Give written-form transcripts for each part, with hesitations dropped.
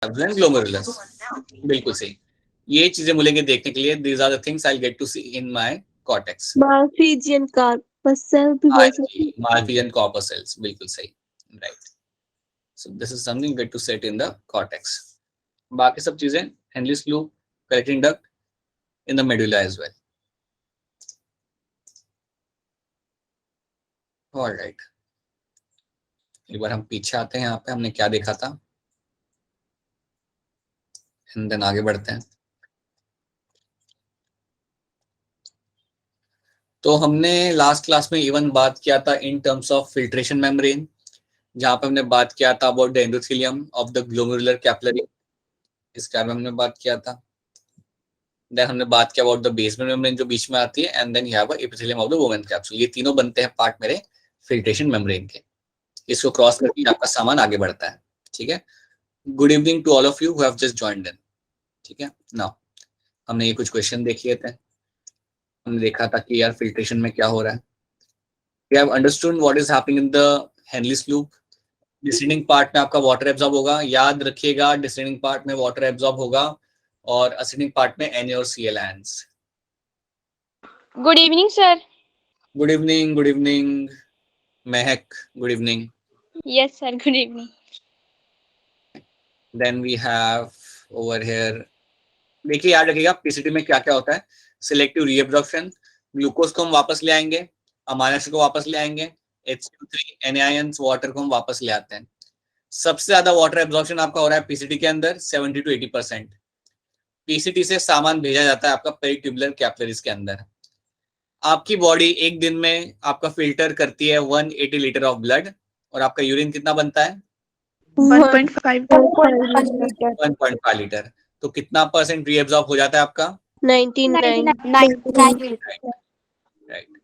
Glomerulus, बिल्कुल सही। ये चीजें मिलेंगे देखने के लिए। These are the things I will get to see in my cortex. Malpighian corpuscle भी बोल सकते हैं। मार्फिजियन कॉर्पस, बिल्कुल सही, right. So this is something get to set in the cortex. बाकी सब चीजें Henle's loop, collecting duct in the medulla as well. Alright, एक बार हम पीछे आते हैं, यहाँ पे हमने क्या देखा था, एंड देन आगे बढ़ते हैं। तो हमने लास्ट क्लास में इवन बात किया था इन टर्म्स ऑफ फिल्ट्रेशन मेम्ब्रेन, जहां पे हमने बात किया था about the endothelium of the glomerular capillary, इसके बारे में हमने बात किया था। देन हमने बात किया अबाउट द बेसमेंट मेम्ब्रेन जो बीच में आती है, and then you have epithelium of the वुमेन कैप्सूल। ये तीनों बनते हैं पार्ट मेरे फिल्ट्रेशन मेम्ब्रेन के। इसको क्रॉस करके आपका सामान आगे बढ़ता है, ठीक है। Good evening to all of you who have just joined in, ठीक है। नाउ हमने ये कुछ क्वेश्चन देख लिए थे, हमने देखा था कि यार फिल्ट्रेशन में क्या हो रहा है। We have understood what is happening in the Henle's loop. Descending part में आपका वाटर एब्जॉर्ब होगा, याद रखिएगा डिसेंडिंग पार्ट में वाटर एब्जॉर्ब होगा, और असेंडिंग पार्ट में Na और Cl ions. Good evening sir. Good evening, good evening Mahak, good evening. Yes sir, good evening. Then we have over here, देखिए याद रखिएगा पीसीटी में क्या क्या होता है। सिलेक्टिव रीअब्जॉर्प्शन, ग्लूकोज को हम वापस ले आएंगे, अमाइनो एसिड को वापस ले आएंगे, HCl3 NaIons वाटर को हम वापस ले आते हैं। सबसे ज्यादा वाटर एब्जॉर्प्शन आपका हो रहा है पीसीटी के अंदर, 70 to 80%। पीसीटी से सामान भेजा जाता है आपका पेरिट्यूबुलर कैपिलरीज के अंदर। आपकी बॉडी एक दिन में आपका फिल्टर करती है 180 लीटर ऑफ ब्लड, और आपका यूरिन कितना बनता है 1.5 1.5 लीटर। तो कितना परसेंट रीअब्जॉर्ब हो जाता है आपका 99 राइट।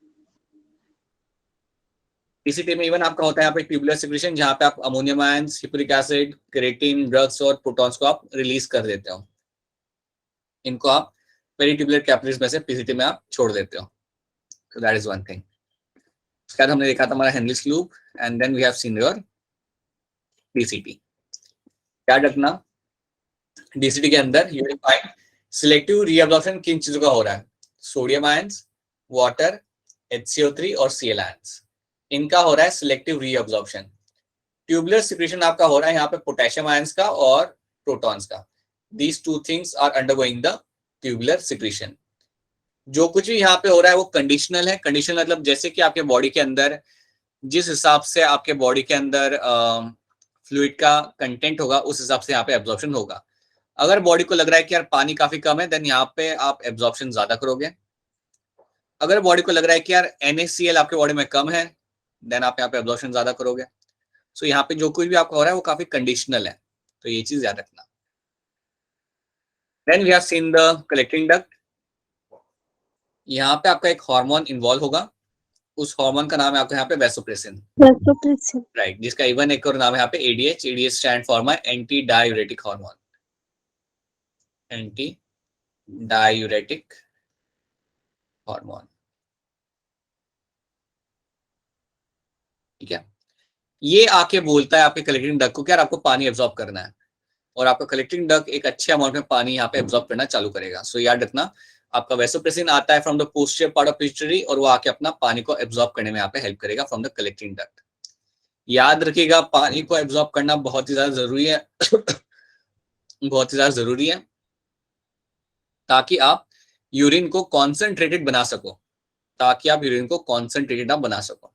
पीसीटी में इवन आपका होता है यहाँ पे ट्यूबुलर सिक्रेशन, जहाँ पे आप ammonium ions, hippuric acid, creatinine, drugs और प्रोटॉन्स को आप रिलीज कर देते हो। इनको आप पेरिट्यूबुलर कैपिलरीज में से पीसीटी में आप छोड़ देते हो। So that is one thing. उसके बाद हमने देखा था हमारा Henle's loop, and then we have seen your DCT. क्या रखना, डीसीटी के अंदर you will find selective reabsorption किन चीजों का हो रहा है, सोडियम आयंस, वाटर, HCO3 और Cl आयंस, इनका हो रहा है सिलेक्टिव रीअब्जॉर्प्शन। ट्यूबुलर सिक्रेशन आपका हो रहा है यहाँ पे पोटेशियम आयंस का और प्रोटॉन्स का। These two things are undergoing the tubular secretion. जो कुछ भी यहाँ पे हो रहा है वो कंडीशनल है। कंडीशनल मतलब जैसे कि आपके बॉडी के अंदर जिस हिसाब से आपके बॉडी के अंदर फ्लूइड का कंटेंट होगा, उस हिसाब से यहाँ पे एब्जॉर्प्शन होगा। अगर बॉडी को लग रहा है कि यार पानी काफी कम है, देन यहाँ पे आप एब्जॉर्प्शन ज्यादा करोगे। अगर बॉडी को लग रहा है कि यार NaCl आपके बॉडी में कम है, देन आप यहाँ पे एब्जॉर्प्शन ज्यादा करोगे। सो यहाँ पे जो कुछ भी आपका हो रहा है वो काफी कंडीशनल है, तो ये चीज याद रखना। Then we have seen the collecting duct. यहाँ पे आपका एक हार्मोन इन्वॉल्व होगा, उस हार्मोन का नाम है आपका यहाँ पे वैसोप्रेसिन, राइट, जिसका इवन एक और नाम है यहाँ पे ADH। ADH stand for my anti diuretic hormone, anti diuretic hormone, ठीक है। ये आके बोलता है आपके कलेक्टिंग डक्ट को कि यार आपको पानी एब्जॉर्ब करना है, और आपका कलेक्टिंग डक्ट एक अच्छे अमाउंट में पानी यहाँ पे एब्जॉर्ब करना चालू करेगा। सो याद रखना आपका वैसोप्रेसिन आता है from the posterior part of pituitary, और वो आके अपना पानी को एब्जॉर्ब करने में यहाँ पे हेल्प करेगा फ्रॉम द कलेक्टिंग डक्ट। याद रखिएगा पानी को एब्जॉर्ब करना बहुत ही ज्यादा जरूरी है बहुत ही ज्यादा जरूरी है, ताकि आप यूरिन को कॉन्सेंट्रेटेड बना सको, ताकि आप यूरिन को कॉन्सेंट्रेटेड आप बना सको।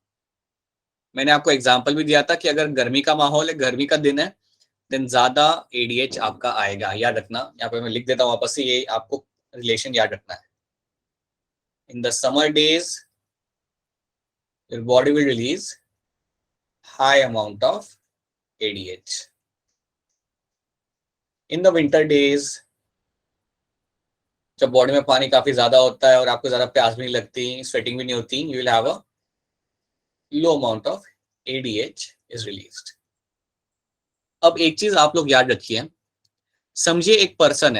मैंने आपको एग्जांपल भी दिया था कि अगर गर्मी का माहौल है, गर्मी का दिन है, देन ज्यादा ADH आपका आएगा। याद रखना, यहाँ पे मैं लिख देता हूँ वापस से, ये आपको रिलेशन याद रखना है। In the summer days your body will release high amount of ADH। In the winter days जब बॉडी में पानी काफी ज्यादा होता है और आपको ज्यादा प्यास भी नहीं लगती, स्वेटिंग भी नहीं होती, you will have a low amount of ADH is released. अब एक चीज आप लोग याद रखिए, समझिए एक पर्सन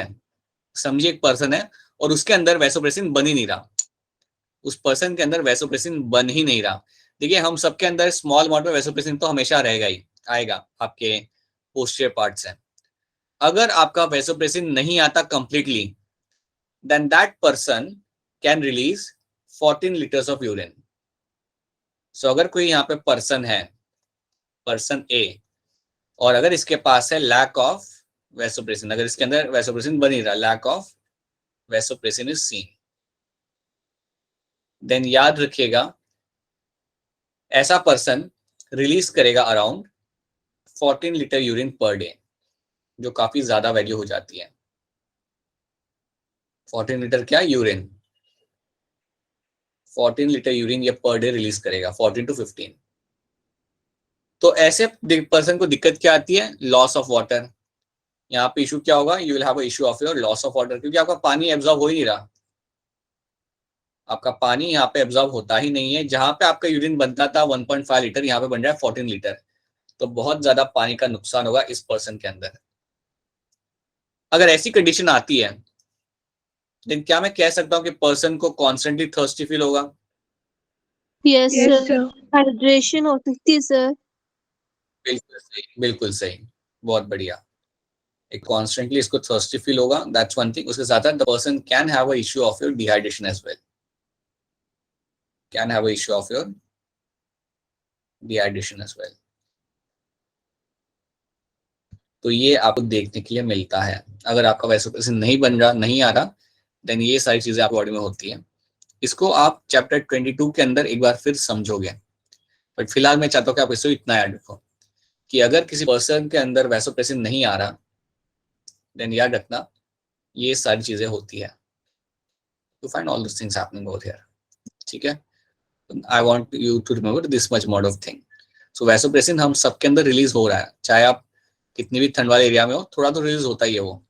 है और उसके अंदर वैसोप्रेसिन बन ही नहीं रहा, उस पर्सन के अंदर वैसोप्रेसिन बन ही नहीं रहा। देखिए हम सबके अंदर स्मॉल अमाउंट में वैसोप्रेसिन तो हमेशा रहेगा ही, आएगा आपके पोस्टीरियर पार्ट से। अगर आपका वैसोप्रेसिन नहीं आता completely, then that person can release 14 litres of urine. So अगर कोई यहाँ पे पर्सन है, पर्सन ए, और अगर इसके पास है लैक ऑफ वैसोप्रेसिन, अगर इसके अंदर वैसोप्रेसिन बन ही रहा, lack of vasopressin is seen, then याद रखिएगा ऐसा पर्सन रिलीज करेगा around 14 litre urine per day, जो काफी ज्यादा वैल्यू हो जाती है. 14 लीटर क्या यूरिन, 14 लीटर यूरिन ये पर डे रिलीज करेगा, 14 to 15. तो ऐसे पर्सन को दिक्कत क्या आती है, लॉस ऑफ वाटर. यहाँ पे इशू क्या होगा, you will have a issue of your loss of water, क्योंकि आपका पानी एब्जॉर्ब हो ही नहीं रहा, आपका पानी यहाँ पे एब्जॉर्ब होता ही नहीं है. जहां पे आपका यूरिन बनता था 1.5 लीटर, यहाँ पे बन रहा है 14 लीटर. तो बहुत ज्यादा पानी का नुकसान होगा इस पर्सन के अंदर. अगर ऐसी कंडीशन आती है, देन क्या मैं कह सकता हूँ कि पर्सन को कॉन्स्टेंटली थर्स्टी फील होगा? Yes Yes, sir. sir. Hydration हो सकती है सर. बिल्कुल सही, बिल्कुल सही, बहुत बढ़िया. एक कॉन्स्टेंटली इसको थर्स्टी फील होगा, दैट्स वन थिंग. उसके साथ the person can have a issue of your dehydration as well, can have a issue of your dehydration as well. तो ये आपको देखने के लिए मिलता है. अगर आपका वैसोप्रेसिन नहीं बन रहा, नहीं आ रहा, देन ये सारी चीजें आपकी बॉडी में होती है. इसको आप चैप्टर 22 के अंदर एक बार फिर समझोगे, बट फिलहाल मैं चाहता हूँ कि आप इसको इतना याद रखो कि अगर किसी पर्सन के अंदर वैसोप्रेसिन नहीं आ रहा, देन याद रखना ये सारी चीजें होती है. To find all this things happening over here. ठीक है, I want you to remember this much mode of thing. So vasopressin हम सबके अंदर रिलीज हो रहा है, चाहे आप कितनी भी ठंड वाले एरिया में हो, थोड़ा तो रिलीज होता ही है वो.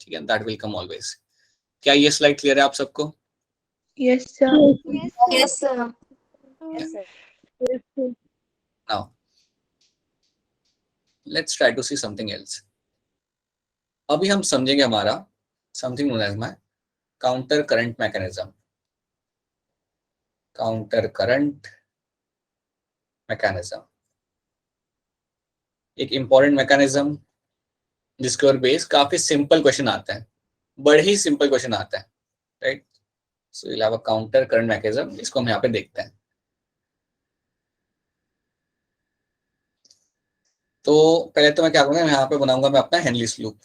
ठीक है, दैट विल कम ऑलवेज. क्या ये स्लाइड क्लियर है आप सबको? Yes, sir. Yes, sir. Yes, sir. Yes, sir. Now let's try to see something else. अभी हम समझेंगे हमारा something known as my counter current mechanism. Counter current mechanism एक important mechanism जिसके ऊपर बेस काफी सिंपल क्वेश्चन आता है, बड़े ही सिंपल क्वेश्चन आता है, right? So you'll have a counter current mechanism. इसको हम यहाँ पे देखते हैं. तो पहले तो मैं क्या करूंगा, यहाँ पे बनाऊंगा मैं अपना हेनलीस लूप.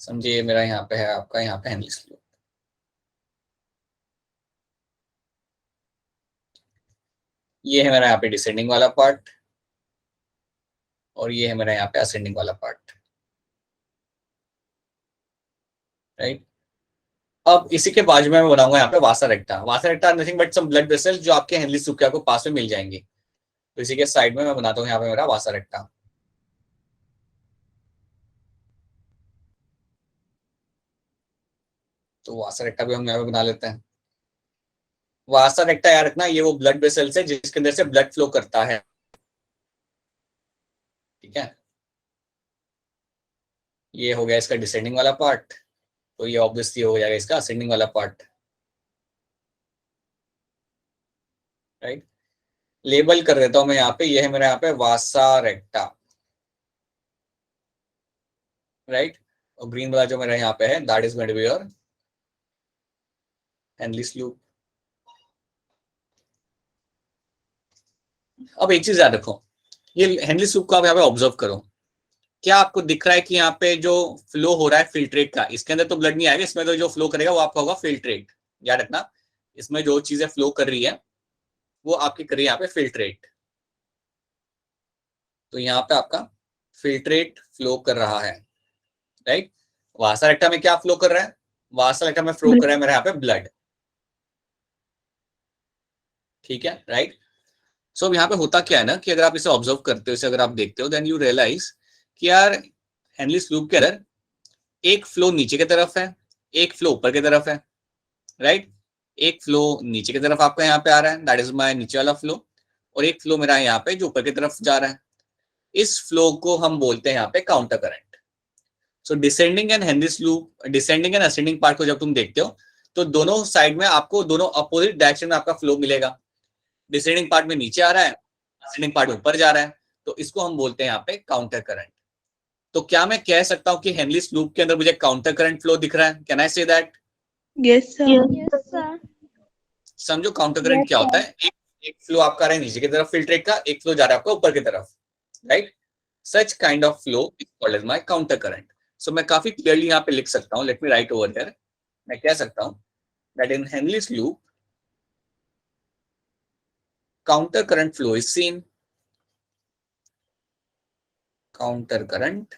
समझिए मेरा यहाँ पे है, आपका यहाँ पे हेनलीस लूप. ये है मेरा यहाँ पे डिसेंडिंग वाला पार्ट, और ये है मेरा यहाँ पे असेंडिंग वाला पार्ट, राइट? अब इसी के बाजू में मैं बनाऊंगा यहाँ पे vasa recta. Vasa recta nothing but some blood vessels जो आपके हेनलीस लूप के आपको पास में मिल जाएंगे. तो इसी के साइड में मैं बनाता हूँ यहाँ पे मेरा वासा रेक्टा. तो वासा रेक्टा भी हम यहाँ पे बना लेते हैं. वासा रेक्टा याद रखना, ये वो ब्लड वेसल्स है जिसके अंदर से ब्लड फ्लो करता है. ठीक है, ये हो गया इसका डिसेंडिंग वाला पार्ट, तो ये ऑब्वियसली हो जाएगा इसका असेंडिंग वाला पार्ट, राइट? लेबल कर देता हूं मैं यहाँ पे, ये है मेरा यहाँ पे वासा रेक्टा, राइट? और ग्रीन वाला जो मेरा यहाँ पे है, that is going to be your Henle's loop. अब एक चीज याद रखो, ये हेनलीस लूप को आप यहाँ पे ऑब्जर्व करो. क्या आपको दिख रहा है कि यहाँ पे जो फ्लो हो रहा है फिल्ट्रेट का, इसके अंदर तो ब्लड नहीं आएगा, इसमें तो जो फ्लो करेगा वो आपका होगा फिल्ट्रेट. याद रखना, इसमें जो चीजें फ्लो कर रही है वो आपकी कर रही है यहाँ पे फिल्ट्रेट. तो यहाँ पे आपका फिल्ट्रेट फ्लो कर रहा है, राइट? वासा रेक्टा में क्या फ्लो कर रहा है? वासा रेक्टा में फ्लो कर रहा है मेरे यहाँ पे ब्लड. ठीक है, राइट? सो अब यहाँ पे होता क्या है ना कि अगर आप इसे ऑब्जर्व करते हो, इसे अगर आप देखते हो, देन यू रियलाइज कि यार हेनलीस लूप के अंदर एक फ्लो नीचे की तरफ है, एक फ्लो ऊपर की तरफ है, राइट? एक फ्लो नीचे की तरफ आपका यहाँ पे आ रहा है, दैट इज माय नीचे वाला फ्लो, और एक फ्लो मेरा यहाँ पे जो ऊपर की तरफ जा रहा है. इस फ्लो को हम बोलते हैं यहाँ पे counter current. So descending and Henle's loop, descending and ascending part को जब तुम देखते हो तो दोनों साइड में आपको दोनों अपोजिट डायरेक्शन में आपका फ्लो मिलेगा. डिसेंडिंग पार्ट में नीचे आ रहा है, असेंडिंग पार्ट ऊपर जा रहा है. तो इसको हम बोलते हैं यहाँ पे काउंटर करंट। तो क्या मैं कह सकता हूँ कि हेनलीज लूप के अंदर मुझे काउंटर करंट फ्लो दिख रहा है? Can I say that? Yes, sir. Yes, sir. समझो काउंटर करंट क्या होता है। एक फ्लो आपका आ रहा है नीचे की तरफ फिल्ट्रेट का, एक फ्लो जा रहा है आपका ऊपर की तरफ, right? Such kind of flow is called as my counter current. So मैं काफी क्लियरली यहाँ पे लिख सकता हूँ, let me write over here. मैं कह सकता हूँ that in Henle's loop counter current flow is seen. Counter current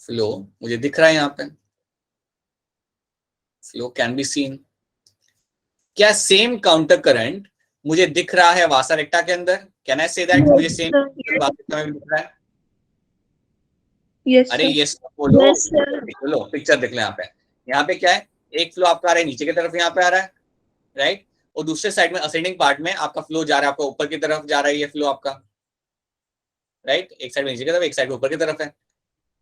flow मुझे दिख रहा है यहाँ पे, फ्लो कैन बी सीन। क्या सेम काउंटर करंट मुझे दिख रहा है वासा रेक्टा के अंदर? कैन आई से दैट मुझे सेम वासा रेक्टा में दिख रहा है? Yes, अरे sir. ये बोलो, Yes, sir. चलो पिक्चर देख लो यहाँ पे क्या है, एक फ्लो आपका आ रहा है नीचे की तरफ यहाँ पे आ रहा है, राइट? और दूसरे साइड में असेंडिंग पार्ट में आपका फ्लो जा रहा है आपका ऊपर की तरफ जा रहा है, ये फ्लो आपका, राइट? एक साइड में नीचे की तरफ, एक साइड में ऊपर की तरफ है।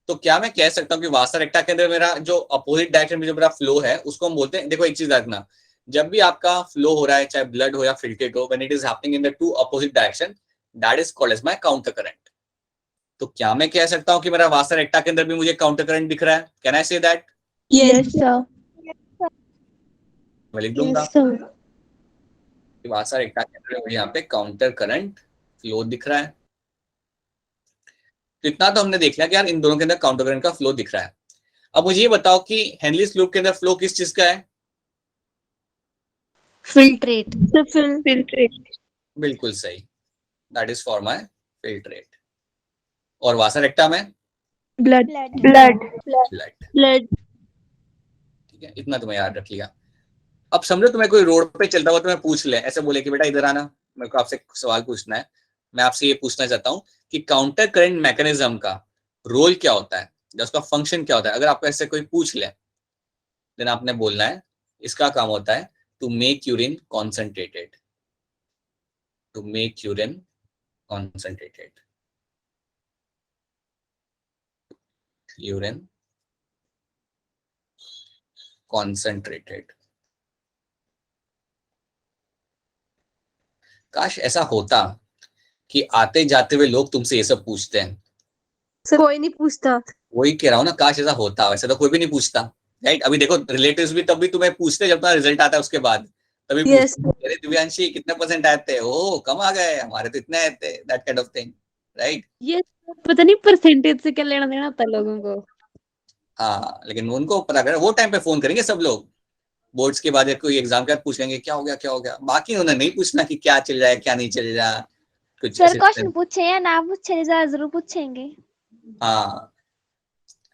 तो क्या मैं कह सकता हूँ कि वासा रेक्टा के अंदर मेरा जो अपोजिट डायरेक्शन में जो मेरा फ्लो है उसको हम बोलते हैं, देखो एक चीज रखना, जब भी आपका फ्लो हो रहा है चाहे ब्लड हो या फिल्ट्रेट हो, when it is happening in the two opposite direction, that is called as my counter current. तो क्या मैं कह सकता हूँ कि मेरा वासा रेक्टा के अंदर भी मुझे काउंटर करंट दिख रहा है? Can I say that? Yes, sir. मैं लिख दूंगा Yes, sir. कि वासा रेक्टा के अंदर मुझे यहाँ पे काउंटर करंट फ्लो दिख रहा है। तो इतना तो हमने देख लिया कि यार इन दोनों के अंदर काउंटर करंट का फ्लो दिख रहा है। अब मुझे ये बताओ कि हेनलीज लूप के अंदर फ्लो किस चीज का है? Filtrate. The filtrate. बिल्कुल सही, that is for my filtrate. और वासा रेक्टा में Blood. Blood. Blood. ठीक है, इतना तुम्हें याद रख लिया। अब समझो तुम्हें कोई रोड पे चलता हुआ तुम्हें पूछ ले, ऐसे बोले कि बेटा इधर आना, मेरे को आपसे सवाल पूछना है। मैं आपसे ये पूछना चाहता हूँ कि काउंटर करंट मैकेनिज्म का रोल क्या होता है, या उसका फंक्शन क्या होता है? अगर आपको ऐसे कोई पूछ ले, देन आपने बोलना है इसका काम होता है to make urine concentrated, to make urine concentrated, urine concentrated. काश ऐसा होता कि आते जाते हुए लोग तुमसे ये सब पूछते हैं। सर कोई नहीं पूछता। वही कह रहा हूँ ना, काश ऐसा होता। वैसे तो कोई भी नहीं पूछता, राइट? अभी देखो रिलेटिव्स भी तब भी तुम्हें पूछते जब तुम्हारा रिजल्ट आता है उसके बाद, तभी Yes. पूछते अरे दिव्यांशी कितने परसेंट आए थे? ओ कम आ गए, हमारे तो इतने आए थे, that kind of thing, right? ये पता नहीं परसेंटेज से क्या लेना देना होता है लोगों को। हाँ, लेकिन उनको पता करे, वो टाइम पे फोन करेंगे सब लोग, बोर्ड्स के बाद या कोई एग्जाम के बाद पूछेंगे क्या हो गया क्या हो गया। बाकी उन्हें नहीं पूछना कि क्या चल रहा है क्या नहीं चल रहा, कुछ सर ऐसे। क्वेश्चन पूछे या ना पूछे जरूर पूछेंगे। हाँ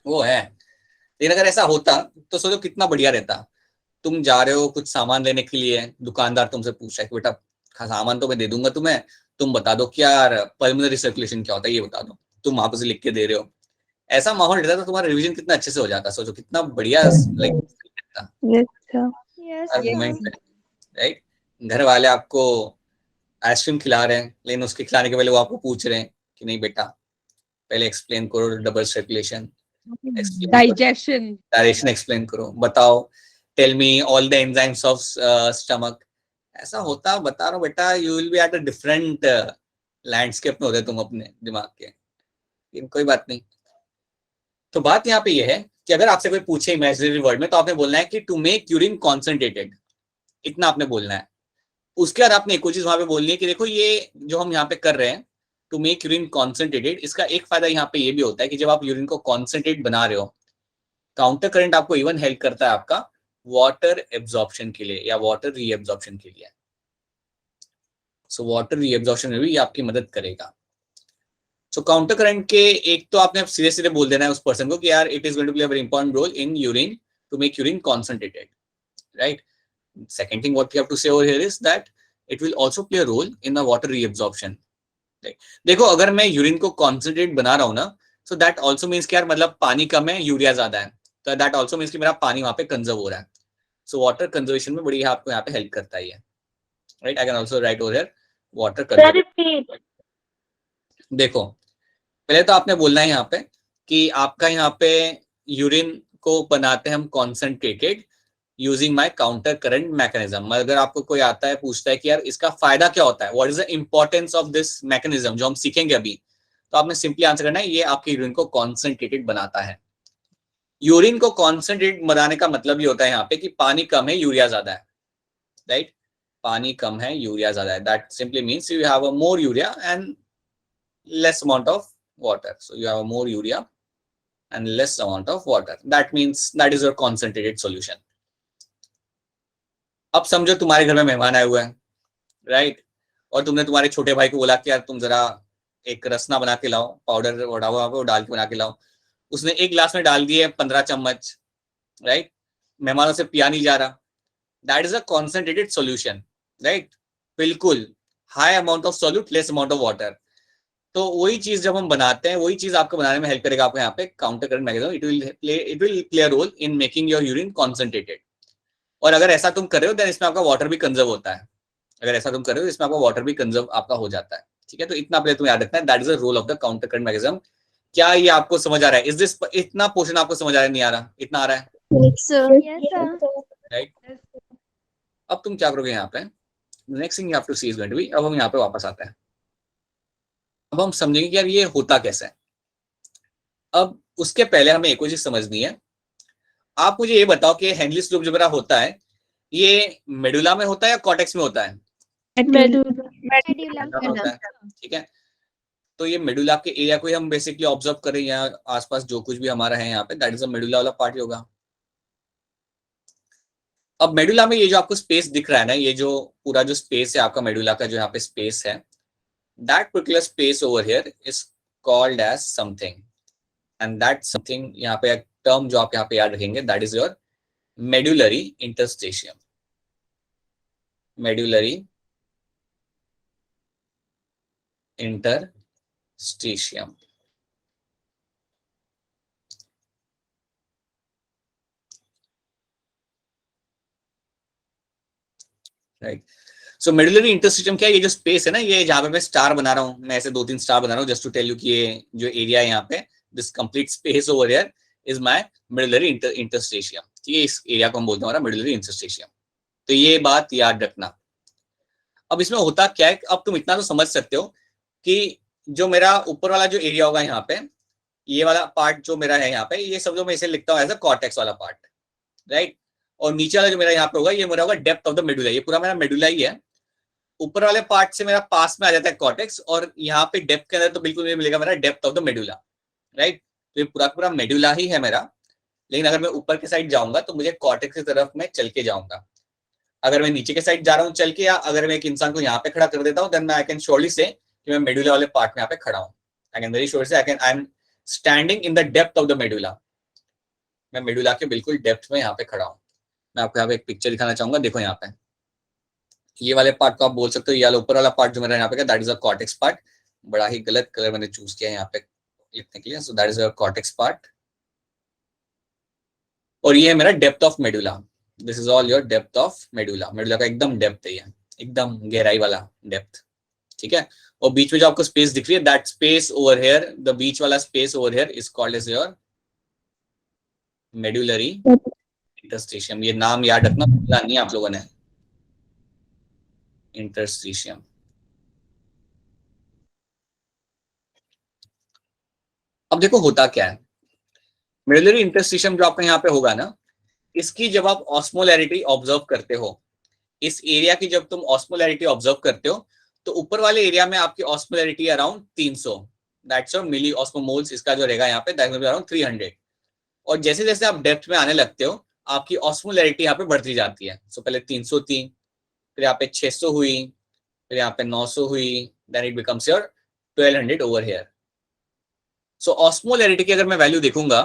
वो है, लेकिन अगर ऐसा होता तो सोचो कितना बढ़िया रहता। तुम जा रहे हो कुछ सामान लेने के लिए, दुकानदार तुमसे पूछ रहा है कि बेटा सामान तो मैं दे दूंगा तुम्हें, तुम बता दो कि यार पल्मोनरी सर्कुलेशन क्या होता है ये बता दो, तुम वहां पर से लिख के दे रहे हो। ऐसा माहौल रहता तो तुम्हारा रिवीजन कितना अच्छे से हो जाता। सोचो कितना बढ़िया लाइक यस हर मोमेंट पे, राइट? घर वाले आपको आइसक्रीम खिला रहे हैं, लेकिन उसके खिलाने के पहले वो आपको पूछ रहे हैं कि नहीं बेटा पहले एक्सप्लेन करो double circulation, digestion. Direction explain करो, बताओ tell me all the enzymes of stomach. ऐसा होता, बता रहा हूँ बेटा, you will be at a different landscape में होते तुम अपने दिमाग के, लेकिन कोई बात नहीं। तो बात यहाँ पे ये है कि अगर आपसे कोई पूछे इमेजिनरी वर्ल्ड में, तो आपने बोलना है कि टू मेक यूरिन कॉन्सेंट्रेटेड, इतना आपने बोलना है। उसके बाद आपने एक और चीज वहां पे बोलनी है कि देखो ये जो हम यहाँ पे कर रहे हैं टू मेक यूरिन कॉन्सेंट्रेटेड, इसका एक फायदा यहाँ पे ये भी होता है कि जब आप यूरिन को कॉन्सेंट्रेट बना रहे हो, काउंटर करंट आपको इवन हेल्प करता है आपका वाटर एब्जॉर्प्शन के लिए या वाटर रीएब्जॉर्प्शन के लिए। सो वाटर रीएब्जॉर्प्शन में भी ये आपकी मदद करेगा। सो काउंटर करंट के एक तो आपने सीधे सीधे बोल देना है उस पर्सन को कि यार it is going to play a very important role in urine to make urine concentrated, right? Second thing what you have to say over here is that it will also play a role in the water reabsorption. देखो अगर मैं urine को concentrate बना रहा हूँ ना, so that also means कि यार मतलब पानी कम है यूरिया ज्यादा है, तो that also means कि मेरा पानी वहां पे कंजर्व हो रहा है। So water conservation में बड़ी आपको यहाँ पे हेल्प करता है, right? I can also write over here water conservation. देखो पहले तो आपने बोलना है यहाँ पे कि आपका यहाँ पे यूरिन को बनाते हैं हम concentrated using my counter current mechanism. अगर आपको कोई आता है पूछता है कि यार इसका फायदा क्या होता है, what is the importance of this mechanism जो हम सीखेंगे अभी, तो आपने सिंपली आंसर करना है ये आपके यूरिन को कॉन्सेंट्रेटेड बनाता है। यूरिन को कॉन्सेंट्रेट बनाने का मतलब ये होता है यहाँ पे कि पानी कम है यूरिया ज्यादा है, राइट? पानी कम है यूरिया ज्यादा है, that simply means you have a more urea and less amount of water, so you have a more urea and less amount of water. That means that is your concentrated solution. अब समझो तुम्हारे घर में मेहमान आए हुए हैं, right? और तुमने तुम्हारे छोटे भाई को बोला कि यार तुम जरा एक रसना बना के लाओ, पाउडर वो डाल के बना के लाओ। उसने एक गिलास में डाल दिए 15 चम्मच, राइट? मेहमानों से पिया नहीं जा रहा। That is a concentrated solution, right? बिल्कुल high amount of solute, less amount of water. तो वही चीज जब हम बनाते हैं, वही चीज आपको बनाने में हेल्प करेगा। आपको यहाँ पे counter current mechanism, it will play a role in making your urine concentrated. और अगर ऐसा तुम कर रहे हो देन इसमें आपका वाटर भी कंजर्व होता है। अगर ऐसा तुम कर रहे हो इसमें आपका वाटर भी कंजर्व आपका हो जाता है, ठीक है? तो इतना पहले तुम्हें याद रखना है, that is the role of the counter current mechanism. क्या ये आपको समझ आ रहा है? इज दिस इतना पोर्शन आपको समझ आ रहा है? नहीं आ रहा? इतना आ रहा है, Yes, sir. Yes, sir. Right? अब तुम क्या करोगे यहाँ पे? Next thing you have to see is going to be, अब हम यहाँ पे वापस आते हैं। अब हम समझेंगे कि यार ये होता कैसे है। अब उसके पहले हमें एक और चीज समझनी है। आप मुझे ये बताओ कि हेनलीस लूप जो मेरा होता है ये मेडुला में होता है या कॉर्टेक्स में होता है? Medulla. Medulla. होता है, ठीक है? तो ये मेडुला के एरिया को ही हम बेसिकली ऑब्जर्व करें, या आसपास जो कुछ भी हमारा है यहाँ पे, दैट इज अ मेडुला वाला पार्ट होगा। अब मेडुला में ये जो आपको स्पेस दिख रहा है ना, ये जो पूरा जो स्पेस है आपका मेडुला का, जो यहाँ पे स्पेस है, that particular space over here is called as something, and that something यहाँ पे एक टर्म जो आप यहाँ पे याद रखेंगे, that is your medullary interstitium. Medullary interstitium, right? So medullary interstitium क्या है? ये जो स्पेस है ना, ये जहां पे मैं स्टार बना रहा हूँ, मैं ऐसे 2-3 स्टार बना रहा हूँ जस्ट टू टेल यू कि ये जो एरिया है यहाँ पे, this complete space over here is my medullary interstitium, ठीक है? इस एरिया को हम बोलते हैं हमारा मेडुलरी इंटरस्टिशियम। तो ये बात याद रखना। अब इसमें होता क्या है, अब तुम इतना तो समझ सकते हो कि जो मेरा ऊपर वाला जो एरिया होगा यहाँ पे, ये वाला पार्ट जो मेरा है यहाँ पे, ये सब जो मैं इसे लिखता हूँ एज अ कॉर्टेक्स वाला पार्ट, राइट? और नीचे वाला जो मेरा यहाँ पे होगा, ये मेरा होगा डेप्थ ऑफ द मेडुला। ये पूरा मेरा मेडुला ही है। ऊपर वाले पार्ट से मेरा पास में आ जाता है कॉर्टेक्स, और यहाँ पे डेप्थ के अंदर तो बिल्कुल मिलेगा मेरा depth of the medulla, right? तो ये पूरा पूरा मेडुला ही है मेरा। लेकिन अगर मैं ऊपर के साइड जाऊंगा तो मुझे कॉर्टेक्स की तरफ मैं चल के जाऊंगा। अगर मैं नीचे के साइड जा रहा हूँ चल के, या अगर मैं एक इंसान को यहाँ पे खड़ा कर देता हूँ, देन आई कैन श्योरली से कि मैं मेडुला वाले पार्ट में यहाँ पे खड़ा हूँ। आई कैन वेरी श्योर से I am standing in the depth of the medulla. मैं मेडुला के बिल्कुल डेप्थ में यहाँ पे खड़ा हूँ। मैं आपको यहाँ पे एक पिक्चर दिखाना चाहूंगा, देखो यहाँ पे ये वाले पार्ट को आप बोल सकते हो, ये वाला ऊपर वाला पार्ट जो मेरा यहाँ पे, that is a cortex part. बड़ा ही गलत कलर मैंने चूज किया है यहाँ पे लिखने के लिए, सो that is a cortex part. और ये है मेरा depth of medulla. This is all your depth of medulla. Medulla का एकदम डेप्थ है, ये एकदम गहराई वाला डेप्थ, ठीक है? और बीच में जो आपको स्पेस दिख रही है, that space over here, the बीच वाला space over here is called as your medullary interstitium. ये नाम याद रखना, भूलना नहीं आप लोगों ने, इंटरस्टिशियम। अब देखो होता क्या है, मेडुलरी इंटरस्टिशियम जो आपका यहाँ पे होगा ना, इसकी जब आप ऑस्मोलैरिटी ऑब्जर्व करते हो, इस एरिया की जब तुम ऑस्मोलैरिटी ऑब्जर्व करते हो, तो ऊपर वाले एरिया में आपकी ऑस्मोलैरिटी अराउंड 300, दैट्स योर मिली ऑस्मोमोल्स। इसका जो रहेगा यहाँ पे दैट विल बी अराउंड 300। और जैसे जैसे आप डेप्थ में आने लगते हो, आपकी ऑस्मोलैरिटी यहाँ पे बढ़ती जाती है। सो पहले 300 थी, फिर यहाँ पे 600 हुई, फिर यहाँ पे 900 हुई, then it becomes your 1200 over here. So osmolarity की अगर मैं वैल्यू देखूंगा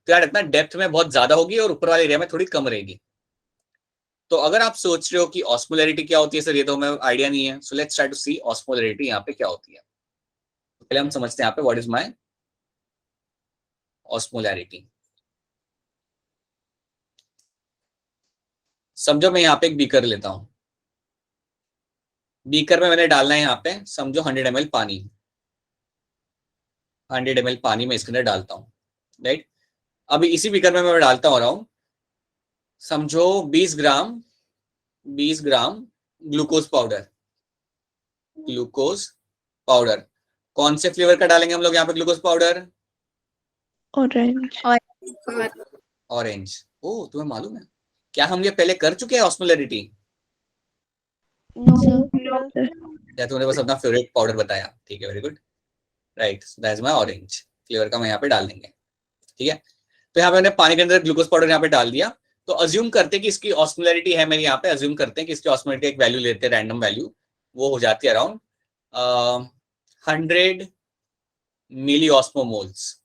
तो यार इतना डेप्थ में बहुत ज्यादा होगी और ऊपर वाले एरिया में थोड़ी कम रहेगी। तो अगर आप सोच रहे हो कि ऑस्मोलैरिटी क्या होती है सर, ये तो हमें आइडिया नहीं है, so let's try to see osmolarity यहाँ पे क्या होती है। तो पहले हम समझते हैं यहाँ पे व्हाट इज माय ऑस्मोलैरिटी। समझो मैं यहाँ पे एक बीकर लेता हूँ, बीकर में मैंने डालना है यहाँ पे समझो 100 ml पानी। 100 ml पानी में इसके अंदर डालता हूँ, राइट? अभी इसी बीकर में मैं डालता हो रहा हूँ समझो 20 ग्राम ग्लूकोज पाउडर कौन से फ्लेवर का डालेंगे हम लोग यहाँ पे ग्लूकोज पाउडर? ऑरेंज। ओ तुम्हें मालूम है क्या हम ये पहले कर चुके हैं ऑस्मोलैरिटी? या तुमने बस अपना फेवरेट पाउडर बताया? ठीक है, very good, right, that is my orange flavour का मैं यहाँ पे डाल देंगे। ठीक है, तो यहाँ पे मैंने पानी के अंदर ग्लूकोज पाउडर यहाँ पे डाल दिया। तो अज्यूम करते हैं कि इसकी ऑस्मोलैरिटी है, मेरे यहाँ पे अज्यूम करते हैं कि इसकी ऑस्मोलैरिटी एक वैल्यू लेते हैं, रैंडम वैल्यू, वो हो जाती है अराउंड 100 मिली ऑस्मोमोल्स।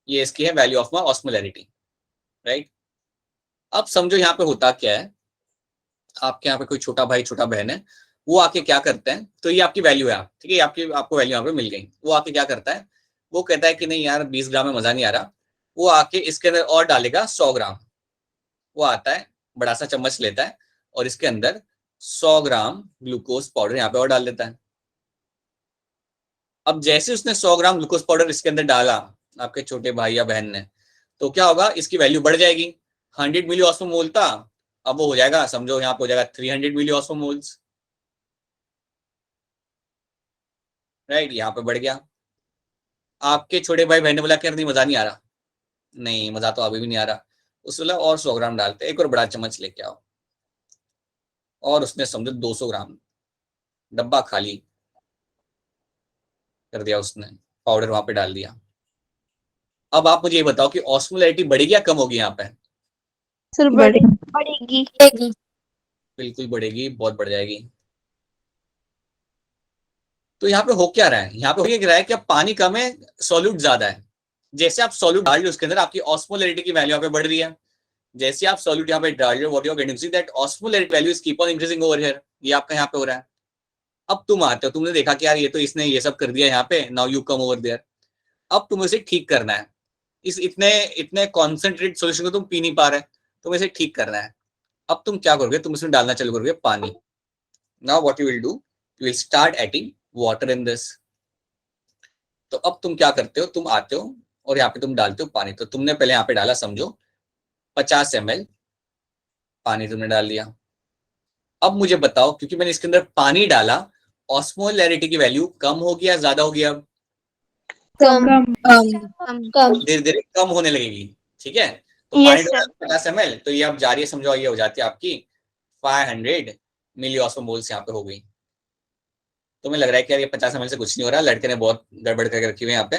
ये इसकी है वैल्यू ऑफ ऑस्मोलैरिटी, राइट। अब समझो यहाँ पे होता क्या है, आपके यहाँ पे कोई छोटा भाई छोटा बहन है, वो आके क्या करते हैं, तो ये आपकी वैल्यू है, ठीक है, आपको वैल्यू यहाँ पे मिल गई। वो आके क्या करता है, वो कहता है कि नहीं यार 20 ग्राम में मजा नहीं आ रहा, वो आके इसके अंदर और डालेगा 100 ग्राम। वो आता है, बड़ा सा चम्मच लेता है और इसके अंदर 100 ग्राम ग्लूकोज पाउडर यहाँ पे और डाल देता है। अब जैसे उसने 100 ग्राम ग्लूकोज पाउडर इसके अंदर डाला आपके छोटे भाई या बहन ने, तो क्या होगा, इसकी वैल्यू बढ़ जाएगी। 100 मिली ऑस्मोमोल था, अब वो हो जाएगा, समझो यहाँ पे हो जाएगा 300 मिली ऑस्मोमोल्स, राइट, यहाँ पे बढ़ गया। आपके छोटे भाई बहन ने बोला कि नहीं मजा नहीं आ रहा, नहीं मजा तो अभी भी नहीं आ रहा, उसने बोला और 100 ग्राम डालते, एक और बड़ा चम्मच लेके आओ, और उसने समझो 200 ग्राम, डब्बा खाली कर दिया उसने, पाउडर वहां पे डाल दिया। अब आप मुझे ये बताओ कि ऑस्मोलैरिटी बढ़ेगी या कम होगी यहाँ पे? सर बढ़ेगी। बिल्कुल बढ़ेगी, बहुत बढ़ जाएगी। तो यहाँ पे हो क्या रहा है, यहाँ पे हो क्या रहा है कि अब पानी कम है, सॉल्यूट ज्यादा है। जैसे आप सॉल्यूट डाल रहे हो उसके अंदर, आपकी ऑस्मोलैरिटी की वैल्यू यहाँ पे बढ़ रही है। जैसे आप सॉल्यूट यहाँ पे डाल रहे हो, what you are getting to see that osmolarity value is keep on increasing over here. ये आपका यहाँ पे हो रहा है। अब तुम आते हो, तुमने देखा कि यार ये तो इसने ये सब कर दिया यहाँ पे, now you come over there. अब तुम्हें इसे ठीक करना है, इस इतने इतने कॉन्सेंट्रेट सोल्यूशन को तुम पी नहीं पा रहे, तुम्हें इसे ठीक करना है। अब तुम क्या करोगे, तुम इसमें डालना चालू करोगे पानी। Now what you will do, you will start adding water in this. तो अब तुम क्या करते हो, तुम आते हो और यहाँ पे तुम डालते हो पानी। तो तुमने पहले यहाँ पे डाला समझो 50 ml पानी तुमने डाल दिया। अब मुझे बताओ, क्योंकि मैंने इसके अंदर पानी डाला, ऑस्मोलैरिटी की वैल्यू कम होगी या ज्यादा होगी? अब कम। धीरे धीरे कम होने लगेगी, ठीक है। तो पानी डाला 50 ml, तो ये अब जा रही है, समझो ये हो जाती है आपकी 500 मिली ऑस्मोमोल्स यहाँ पे हो गई। तुम्हें लग रहा है कि यार ये 50 ml से कुछ नहीं हो रहा, लड़के ने बहुत गड़बड़ करके रखी हुई है यहाँ पे।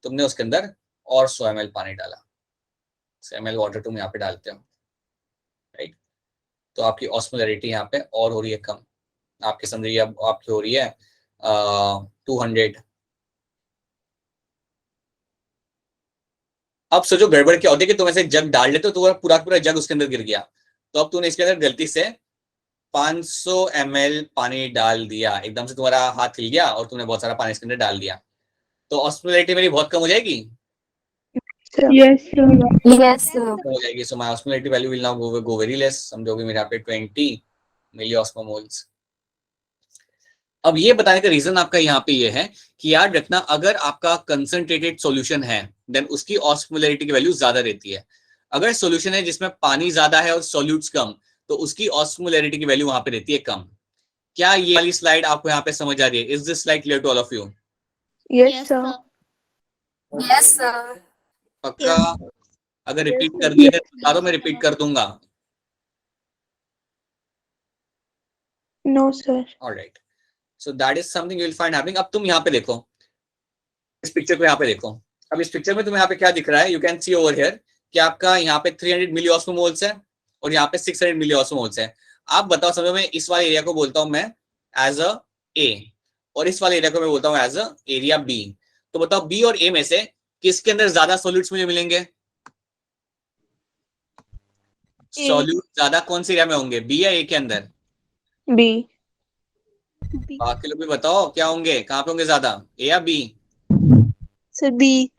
तुमने उसके अंदर और 100 ml पानी डाला, 100 ml वाटर तुम यहाँ पे डालते हो, राइट। तो आपकी ऑस्मोलैरिटी यहाँ पे और हो रही है कम, आपके समझिए अब आपकी हो रही है 200। अब सोचो गड़बड़ क्या होती है कि तुम ऐसे जग डाल लेते हो तो पूरा पूरा जग उसके अंदर गिर गया। तो अब तूने इसके अंदर गलती से 500 ml पानी डाल दिया, एकदम से तुम्हारा हाथ हिल गया और तुमने बहुत सारा पानी इसके अंदर डाल दिया, तो ऑस्मोलैरिटी मेरी बहुत कम हो जाएगी। यस हो जाएगी। So my osmolarity value will now go very less, समझोगे मेरे यहाँ पे 20 मिली ऑस्मोमोल्स। अब ये बताने का रीजन आपका यहाँ पे ये है कि याद रखना, अगर आपका कंसंट्रेटेड सॉल्यूशन है देन उसकी ऑस्मोलैरिटी की वैल्यू ज्यादा रहती है। अगर सॉल्यूशन है जिसमें पानी ज्यादा है और सॉल्यूट्स कम, तो उसकी ऑस्मोलैरिटी की वैल्यू वहां पे रहती है कम। क्या ये वाली स्लाइड आपको यहाँ पे समझ आ रही है? Is this slide clear to all of you? Yes sir. पक्का? अगर रिपीट कर दिया तो बता दो, मैं रिपीट कर दूंगा। No sir. Alright, so that is something you will find happening. अब तुम यहाँ पे देखो, इस पिक्चर को यहाँ पे देखो। अब इस पिक्चर में तुम्हें यहाँ पे क्या दिख रहा है, you can see over here कि आपका यहाँ पे 300 मिली ऑस्मोमोल्स है और यहाँ पे 600 मिली ऑस्मोमोल्स है। आप बताओ, समझो मैं इस वाले एरिया को बोलता हूँ मैं एज अ ए, और इस वाले एरिया को मैं बोलता हूँ एज अ एरिया बी। तो बताओ बी और ए में से किसके अंदर ज्यादा सॉल्यूट्स मुझे मिलेंगे? सॉल्यूट ज्यादा कौन से एरिया में होंगे, बी या ए के अंदर? बी। बाकी लोग भी बताओ क्या होंगे, कहाँ पे होंगे ज्यादा, ए या बी? सर बी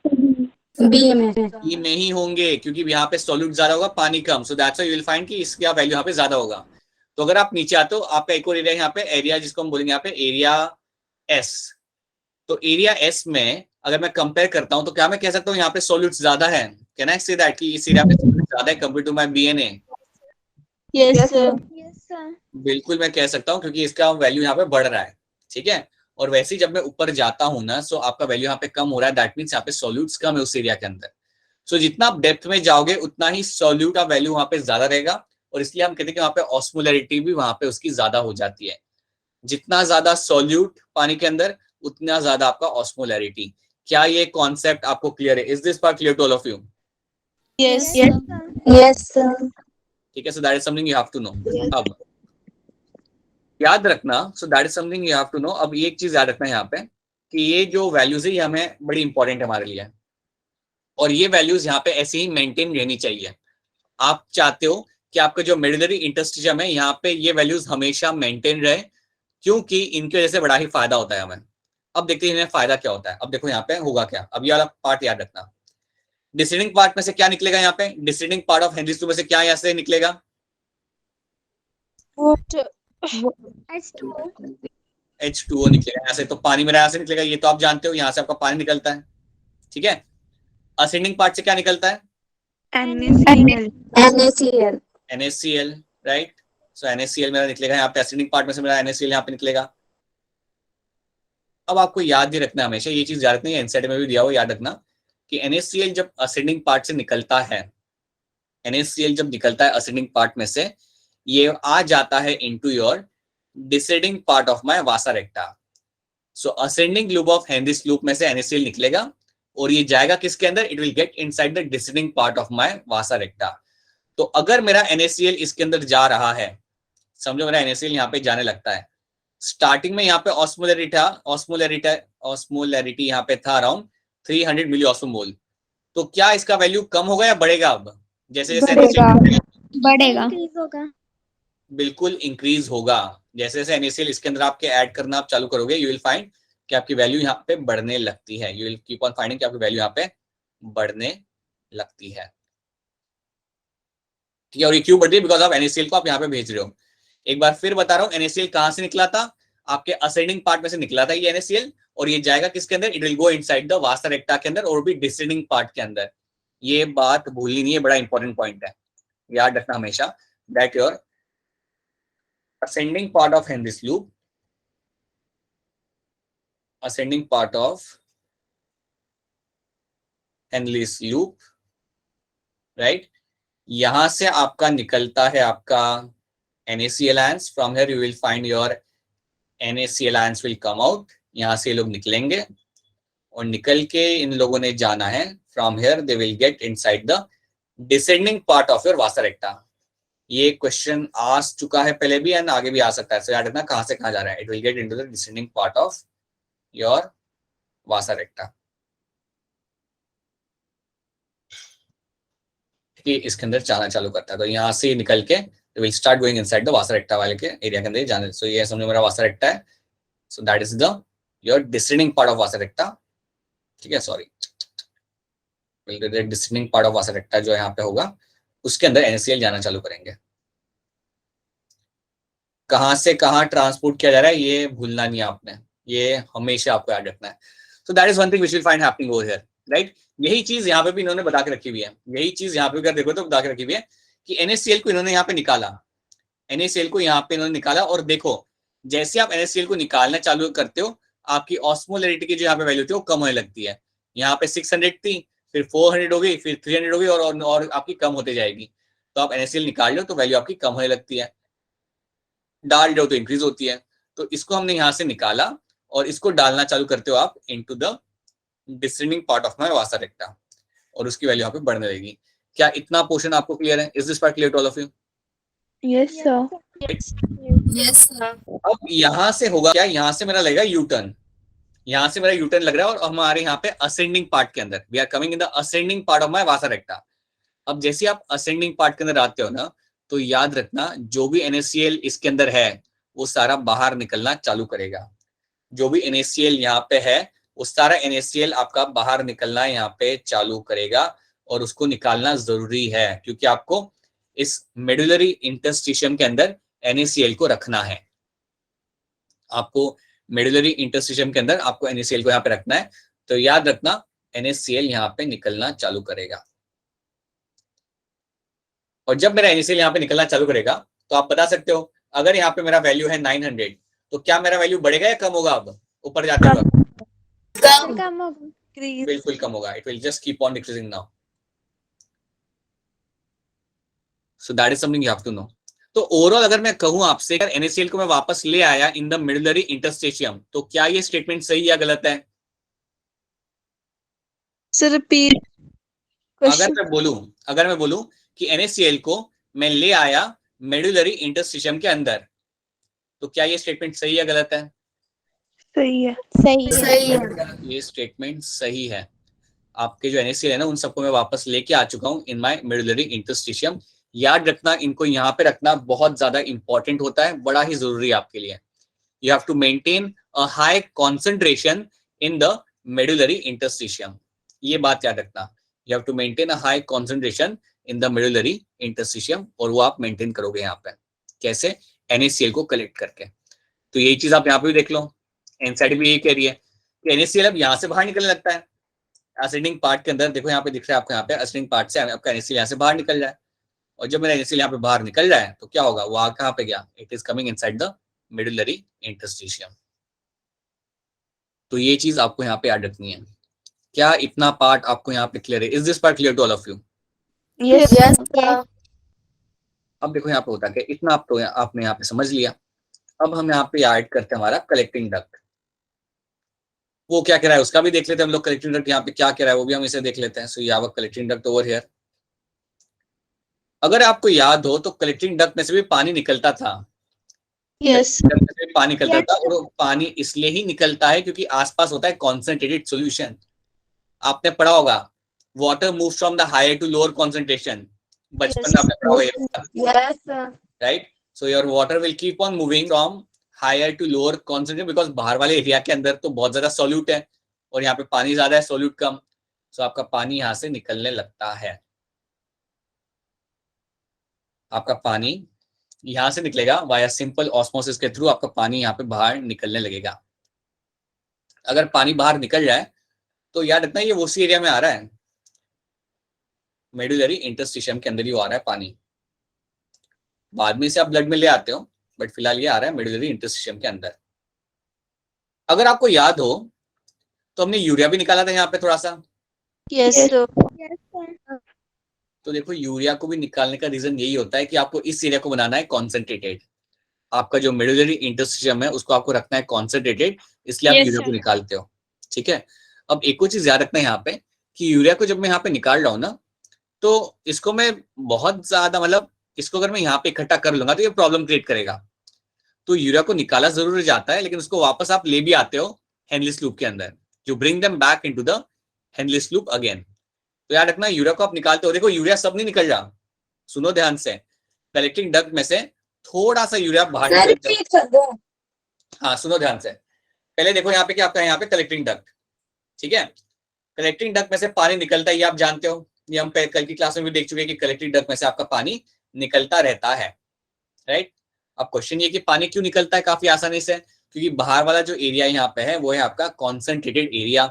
में ही होंगे, क्योंकि यहाँ पे सॉल्यूट ज्यादा होगा, पानी कम। So that's why you will find कि इसका वैल्यू यहाँ पे ज्यादा होगा। तो अगर आप नीचे आते हो, आपका एक और एरिया यहाँ पे, एरिया जिसको हम बोलेंगे यहाँ पे एरिया एस। तो एरिया एस में अगर मैं कंपेयर करता हूँ तो क्या मैं कह सकता हूँ यहाँ पे सॉल्यूट ज्यादा है? कैन आई से दैट कि इस एरिया पे ज्यादा है compare to my BNA? Yes, sir. Yes sir. बिल्कुल मैं कह सकता हूँ, क्योंकि इसका वैल्यू यहाँ पे बढ़ रहा है, ठीक है। और वैसे ही जब मैं ऊपर जाता हूँ ना, सो आपका वैल्यू यहाँ पे कम हो रहा है, दैट मीन्स यहाँ पे सॉल्यूट्स कम है उस एरिया के अंदर। सो जितना आप डेप्थ में जाओगे उतना ही सॉल्यूट का वैल्यू वहां पे ज्यादा रहेगा, और इसलिए हम कहते हैं कि वहां पे ऑस्मोलैरिटी भी वहां पे उसकी ज्यादा हो जाती है। जितना ज्यादा सॉल्यूट पानी के अंदर, उतना ज्यादा आपका ऑस्मोलैरिटी। क्या ये कॉन्सेप्ट आपको क्लियर है? Is this part clear to all of you? Yes. Sir. Yes, sir. ठीक है, so that is something you have to know. अब याद रखना, so that is something you have to know. अब ये एक चीज याद रखना है यहाँ पे कि ये जो वैल्यूज है ये हमें बड़ी इंपॉर्टेंट है हमारे लिए, और ये वैल्यूज यहाँ पे ऐसे ही मेंटेन रहनी चाहिए। आप चाहते हो कि आपका जो मेडुलरी इंटरस्टिशियम है यहाँ पे ये वैल्यूज हमेशा मेंटेन रहे, क्योंकि इनकी वजह से बड़ा ही फायदा होता है हमें। अब देखते हैं इन्हें फायदा क्या होता है। अब देखो यहाँ पे होगा क्या, अब ये वाला पार्ट याद रखना। डिसीडिंग पार्ट में से क्या निकलेगा यहाँ पे? डिसीडिंग पार्ट ऑफ हेनरी में से क्या यहाँ से निकलेगा? Water. H2O। H2O निकलेगा यहाँ से। तो पानी मेरा यहाँ से निकलेगा, ये तो आप जानते हो, यहाँ से आपका पानी निकलता है, ठीक है। असेंडिंग पार्ट से क्या निकलता है? NaCl. NaCl, right. So NaCl मेरा निकलेगा यहाँ पे, असेंडिंग पार्ट में से मेरा NaCl यहाँ पे निकलेगा। अब आपको याद ही रखना, हमेशा ये चीज याद रखनी है, एनसीईआरटी में भी दिया हो, याद रखना कि NaCl जब असेंडिंग पार्ट से निकलता है, NaCl जब निकलता है असेंडिंग पार्ट में से, ये आ जाता है into your descending part of my vasa recta. So ascending loop of Henle's loop में से NaCl निकलेगा, और ये जाएगा किसके अंदर? It will get inside the descending part of my vasa recta. तो अगर मेरा NaCl इसके अंदर जा रहा है, समझो मेरा NaCl यहाँ पे जाने लगता है, स्टार्टिंग में यहाँ पे ऑस्मोलैरिटी यहाँ पे था अराउंड 300 मिली ऑस्मोल। तो क्या इसका वैल्यू कम होगा या बढ़ेगा? अब जैसे जैसे बढ़ेगा। इंक्रीज होगा। बिल्कुल इंक्रीज होगा। जैसे जैसे NaCl इसके अंदर आपके ऐड करना आप चालू करोगे, यू विल फाइंड कि आपकी वैल्यू यहाँ पे बढ़ने लगती है। You will keep on finding कि आपकी वैल्यू यहाँ पे बढ़ने लगती है, ठीक है। और ये क्यों बढ़ रही है? बिकॉज ऑफ NaCl को आप यहाँ पे भेज रहे हो। एक बार फिर बता रहा हूँ, NaCl कहाँ से निकला था? आपके असेंडिंग पार्ट में से निकला था ये NaCl, और ये जाएगा किसके अंदर? It will go inside the वासा रेक्टा के अंदर, और भी डिसेंडिंग पार्ट के अंदर। ये बात भूलनी नहीं है, बड़ा इंपॉर्टेंट पॉइंट है, याद रखना हमेशा that your ascending part of Henry's loop, ascending part of Henry's loop, right? यहां से आपका निकलता है आपका NaCl ions. From here you will find your NaCl ions will come out. यहां से ये लोग निकलेंगे, और निकल के इन लोगों ने जाना है, from here they will get inside the descending part of your vasa recta. ये क्वेश्चन आ चुका है पहले भी एंड आगे भी आ सकता है, सो याद रखना कहां से कहां जा रहा है। It will get into the descending part of your वासा रेक्टा, ठीक है। इसके अंदर जाना चालू करता है, तो यहाँ से निकल के will start going inside the वासा रेक्टा वाले के एरिया के अंदर जाने। सो ये समझो मेरा वासा रेक्टा है, so that is the your descending part of वासा रेक्टा, ठीक है। सॉरी, डिसेंडिंग पार्ट ऑफ वासा रेक्टा जो यहाँ पे होगा, उसके अंदर NaCl जाना चालू करेंगे। कहां से कहां ट्रांसपोर्ट किया जा रहा है ये भूलना नहीं है आपने, ये हमेशा आपको याद रखना है। So that is one thing which will find happening over here, right. यही चीज यहाँ पे भी इन्होंने बता के रखी हुई है, यही चीज यहाँ पे अगर देखो तो बता के रखी हुई है कि NaCl को इन्होंने यहाँ पे निकाला, NaCl को यहाँ पे इन्होंने निकाला, और देखो जैसे आप NaCl को निकालना चालू करते हो, आपकी ऑस्मोलैरिटी की जो यहाँ पे वैल्यू थी वो कम होने लगती है। यहाँ पे 600 थी, फिर 400 हो गई, फिर 300 हो गई, और आपकी कम होते जाएगी। तो आप NaCl निकाल लो तो वैल्यू आपकी कम होने लगती है, डाल दो तो इंक्रीज होती है। तो इसको हमने यहां से निकाला, और इसको डालना चालू करते हो आप into the descending part of my vasa रेक्टा, और उसकी वैल्यू यहाँ पे बढ़ने लगेगी। क्या इतना पोर्शन आपको क्लियर है? Is this part clear to all of you? Yes, sir. Yes, sir. अब यहां से होगा क्या? यहां से मेरा लगेगा यू टर्न, यहां से मेरा यू टर्न लग रहा है, और हमारे यहाँ पे असेंडिंग पार्ट के अंदर we are coming in the ascending part of my vasa recta. अब जैसे आप असेंडिंग पार्ट के अंदर आते हो ना, तो याद रखना जो भी NaCl इसके अंदर है वो सारा बाहर निकलना चालू करेगा। जो भी NaCl यहाँ पे है वो सारा NaCl आपका बाहर निकलना यहाँ पे चालू करेगा, और उसको निकालना जरूरी है, क्योंकि आपको इस मेडुलरी इंटरस्टिशियम के अंदर NaCl को रखना है। आपको मेडुलरी इंटरस्टिशियम के अंदर आपको NaCl को यहाँ पे रखना है, तो याद रखना NaCl यहाँ पे निकलना चालू करेगा। और जब मेरा NaCl यहाँ पे निकलना चालू करेगा तो आप बता सकते हो अगर यहाँ पे मेरा वैल्यू है 900 तो क्या मेरा वैल्यू बढ़ेगा या कम होगा? अब ऊपर जाते हुए कम होगा। बिल्कुल कम होगा. It will just keep on decreasing now. So that is something you have to know. तो ओवरऑल अगर मैं कहूं आपसे अगर NaCl को मैं वापस ले आया इन द मिडलरी इंटरस्टेशियम तो क्या ये स्टेटमेंट सही या गलत है? Sir repeat question. अगर मैं बोलूं कि NaCl को मैं ले आया मेडुलरी इंटरस्टिशियम के अंदर तो क्या ये स्टेटमेंट सही या गलत है? सही है. सही है। ये स्टेटमेंट सही है. आपके जो NaCl है ना उन सबको मैं वापस लेके आ चुका हूं इन माय मेडुलरी इंटरस्टिशियम. याद रखना, इनको यहाँ पे रखना बहुत ज्यादा इंपॉर्टेंट होता है, बड़ा ही जरूरी है आपके लिए. You have to maintain a high concentration in the medullary interstitium. ये बात याद रखना. You have to maintain a high concentration in the medullary interstitium और वो आप मेंटेन करोगे यहाँ पे कैसे? NaCl को कलेक्ट करके. तो यही चीज आप यहाँ पे भी देख लो. एनसीईआरटी भी यही कह रही है कि NaCl अब यहाँ से बाहर निकलने लगता है एसिडिंग पार्ट के अंदर. देखो यहाँ पे दिख रहा है आपको, यहाँ पे एसिडिंग पार्ट से आपका NaCl यहाँ से बाहर निकल रहा है. और जब मेरा NaCl यहाँ पे बाहर निकल रहा है तो क्या होगा? वो कहाँ पे गया? It is coming inside the medullary interstitium. तो ये चीज आपको यहाँ पे याद रखनी है. क्या इतना पार्ट आपको यहाँ पे क्लियर है? Is this part clear to all of you? Yes. अब देखो यहाँ पे होता है कि इतना आप तो आपने यहाँ पे समझ लिया. अब हम यहाँ पे ऐड करते हैं हमारा कलेक्टिंग डक्ट. वो क्या कह रहा है उसका भी देख लेते हैं हम लोग. कलेक्टिंग डक्ट यहाँ पे क्या कह रहा है वो भी हम इसे देख लेते हैं. So you have a collecting duct over here. अगर आपको याद हो तो कलेक्टिंग डक्ट में से भी पानी निकलता था. यस. पानी निकलता था और वो पानी इसलिए ही निकलता है क्योंकि आसपास होता है कॉन्सेंट्रेटेड सॉल्यूशन. आपने पढ़ा होगा water move from the higher to lower concentration. बचपन में आपने पढ़ा होगा, right? So your water will keep on moving from higher to lower concentration because बाहर वाले एरिया के अंदर तो बहुत ज्यादा सॉल्यूट है और यहाँ पे पानी ज्यादा है, सॉल्यूट कम. सो आपका पानी यहाँ से निकलने लगता है. आपका पानी यहां से निकलेगा वाया सिंपल ऑस्मोसिस के थ्रू. आपका पानी यहाँ पे बाहर निकलने लगेगा. अगर पानी बाहर निकल जाए तो याद रखना ये उसी एरिया में आ रहा है, मेडुलरी इंटरस्टिशियम के अंदर ही आ रहा है पानी. बाद में से आप ब्लड में ले आते हो बट फिलहाल ये आ रहा है मेडुलरी इंटरस्टिशियम के अंदर. अगर आपको याद हो तो हमने यूरिया भी निकाला था यहाँ पे थोड़ा सा. यस. तो देखो यूरिया को भी निकालने का रीजन यही होता है कि आपको इस एरिया को बनाना है कॉन्सेंट्रेटेड. आपका जो मेडुलरी इंटरस्टिशियम है उसको आपको रखना है कॉन्सेंट्रेटेड, इसलिए आप यूरिया को निकालते हो. ठीक है. अब एक और चीज याद रखना है यहाँ पे कि यूरिया को जब मैं यहाँ पे निकाल रहा हूँ ना तो इसको मैं बहुत ज्यादा मतलब इसको अगर मैं यहाँ पे इकट्ठा कर लूंगा तो ये प्रॉब्लम क्रिएट करेगा. तो यूरिया को निकाला जरूर जाता है लेकिन उसको वापस आप ले भी आते हो हेनलिस लूप के अंदर. You bring them back into the Henle's loop again. तो याद रखना यूरिया को आप निकालते हो. देखो यूरिया सब नहीं निकल रहा, सुनो ध्यान से. कलेक्टिंग डक्ट में से थोड़ा सा यूरिया बाहर निकल. हाँ सुनो ध्यान से. पहले देखो यहाँ पे क्या आपका यहाँ पे कलेक्टिंग डक्ट. ठीक है. कलेक्टिंग डक्ट में से पानी निकलता है, ये आप जानते हो. ये हम कल की क्लास में भी देख चुके हैं कि कलेक्टिंग डक्ट में से आपका पानी निकलता रहता है, राइट? अब क्वेश्चन ये कि पानी क्यों निकलता है काफी आसानी से, क्योंकि बाहर वाला जो एरिया यहाँ पे है वो है आपका कॉन्सेंट्रेटेड एरिया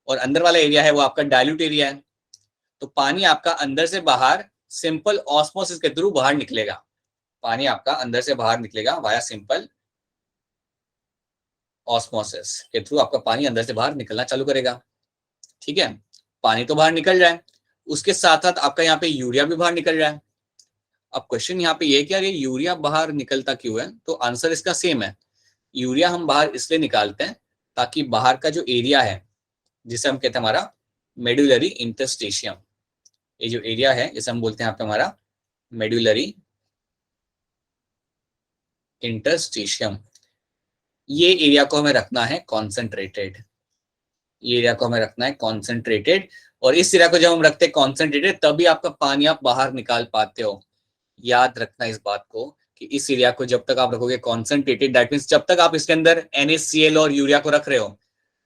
और अंदर वाला एरिया है वो आपका डाइल्यूट एरिया है. तो पानी आपका अंदर से बाहर सिंपल ऑस्मोसिस के थ्रू बाहर निकलेगा. पानी आपका अंदर से बाहर निकलेगा वाया सिंपल ऑस्मोसिस के थ्रू. आपका पानी अंदर से बाहर निकलना चालू करेगा. ठीक है. पानी तो बाहर निकल रहा है, उसके साथ साथ आपका यहाँ पे यूरिया भी बाहर निकल रहा है. अब क्वेश्चन यहाँ पे ये कि ये यूरिया बाहर निकलता क्यों है? तो आंसर इसका सेम है. यूरिया हम बाहर इसलिए निकालते हैं ताकि बाहर का जो एरिया है जिसे हम कहते हैं हमारा मेडुलरी इंटरस्टिशियम, ये जो एरिया है इसे हम बोलते हैं यहाँ पे हमारा मेडुलरी इंटरस्टिशियम. ये एरिया को हमें रखना है कॉन्सेंट्रेटेड. ये एरिया को हमें रखना है कॉन्सेंट्रेटेड और इस एरिया को जब हम रखते हैं कॉन्सेंट्रेटेड तभी आपका पानी आप बाहर निकाल पाते हो. याद रखना इस बात को कि इस एरिया को जब तक आप रखोगे कॉन्सेंट्रेटेड, दैट मींस जब तक आप इसके अंदर NaCl और यूरिया को रख रहे हो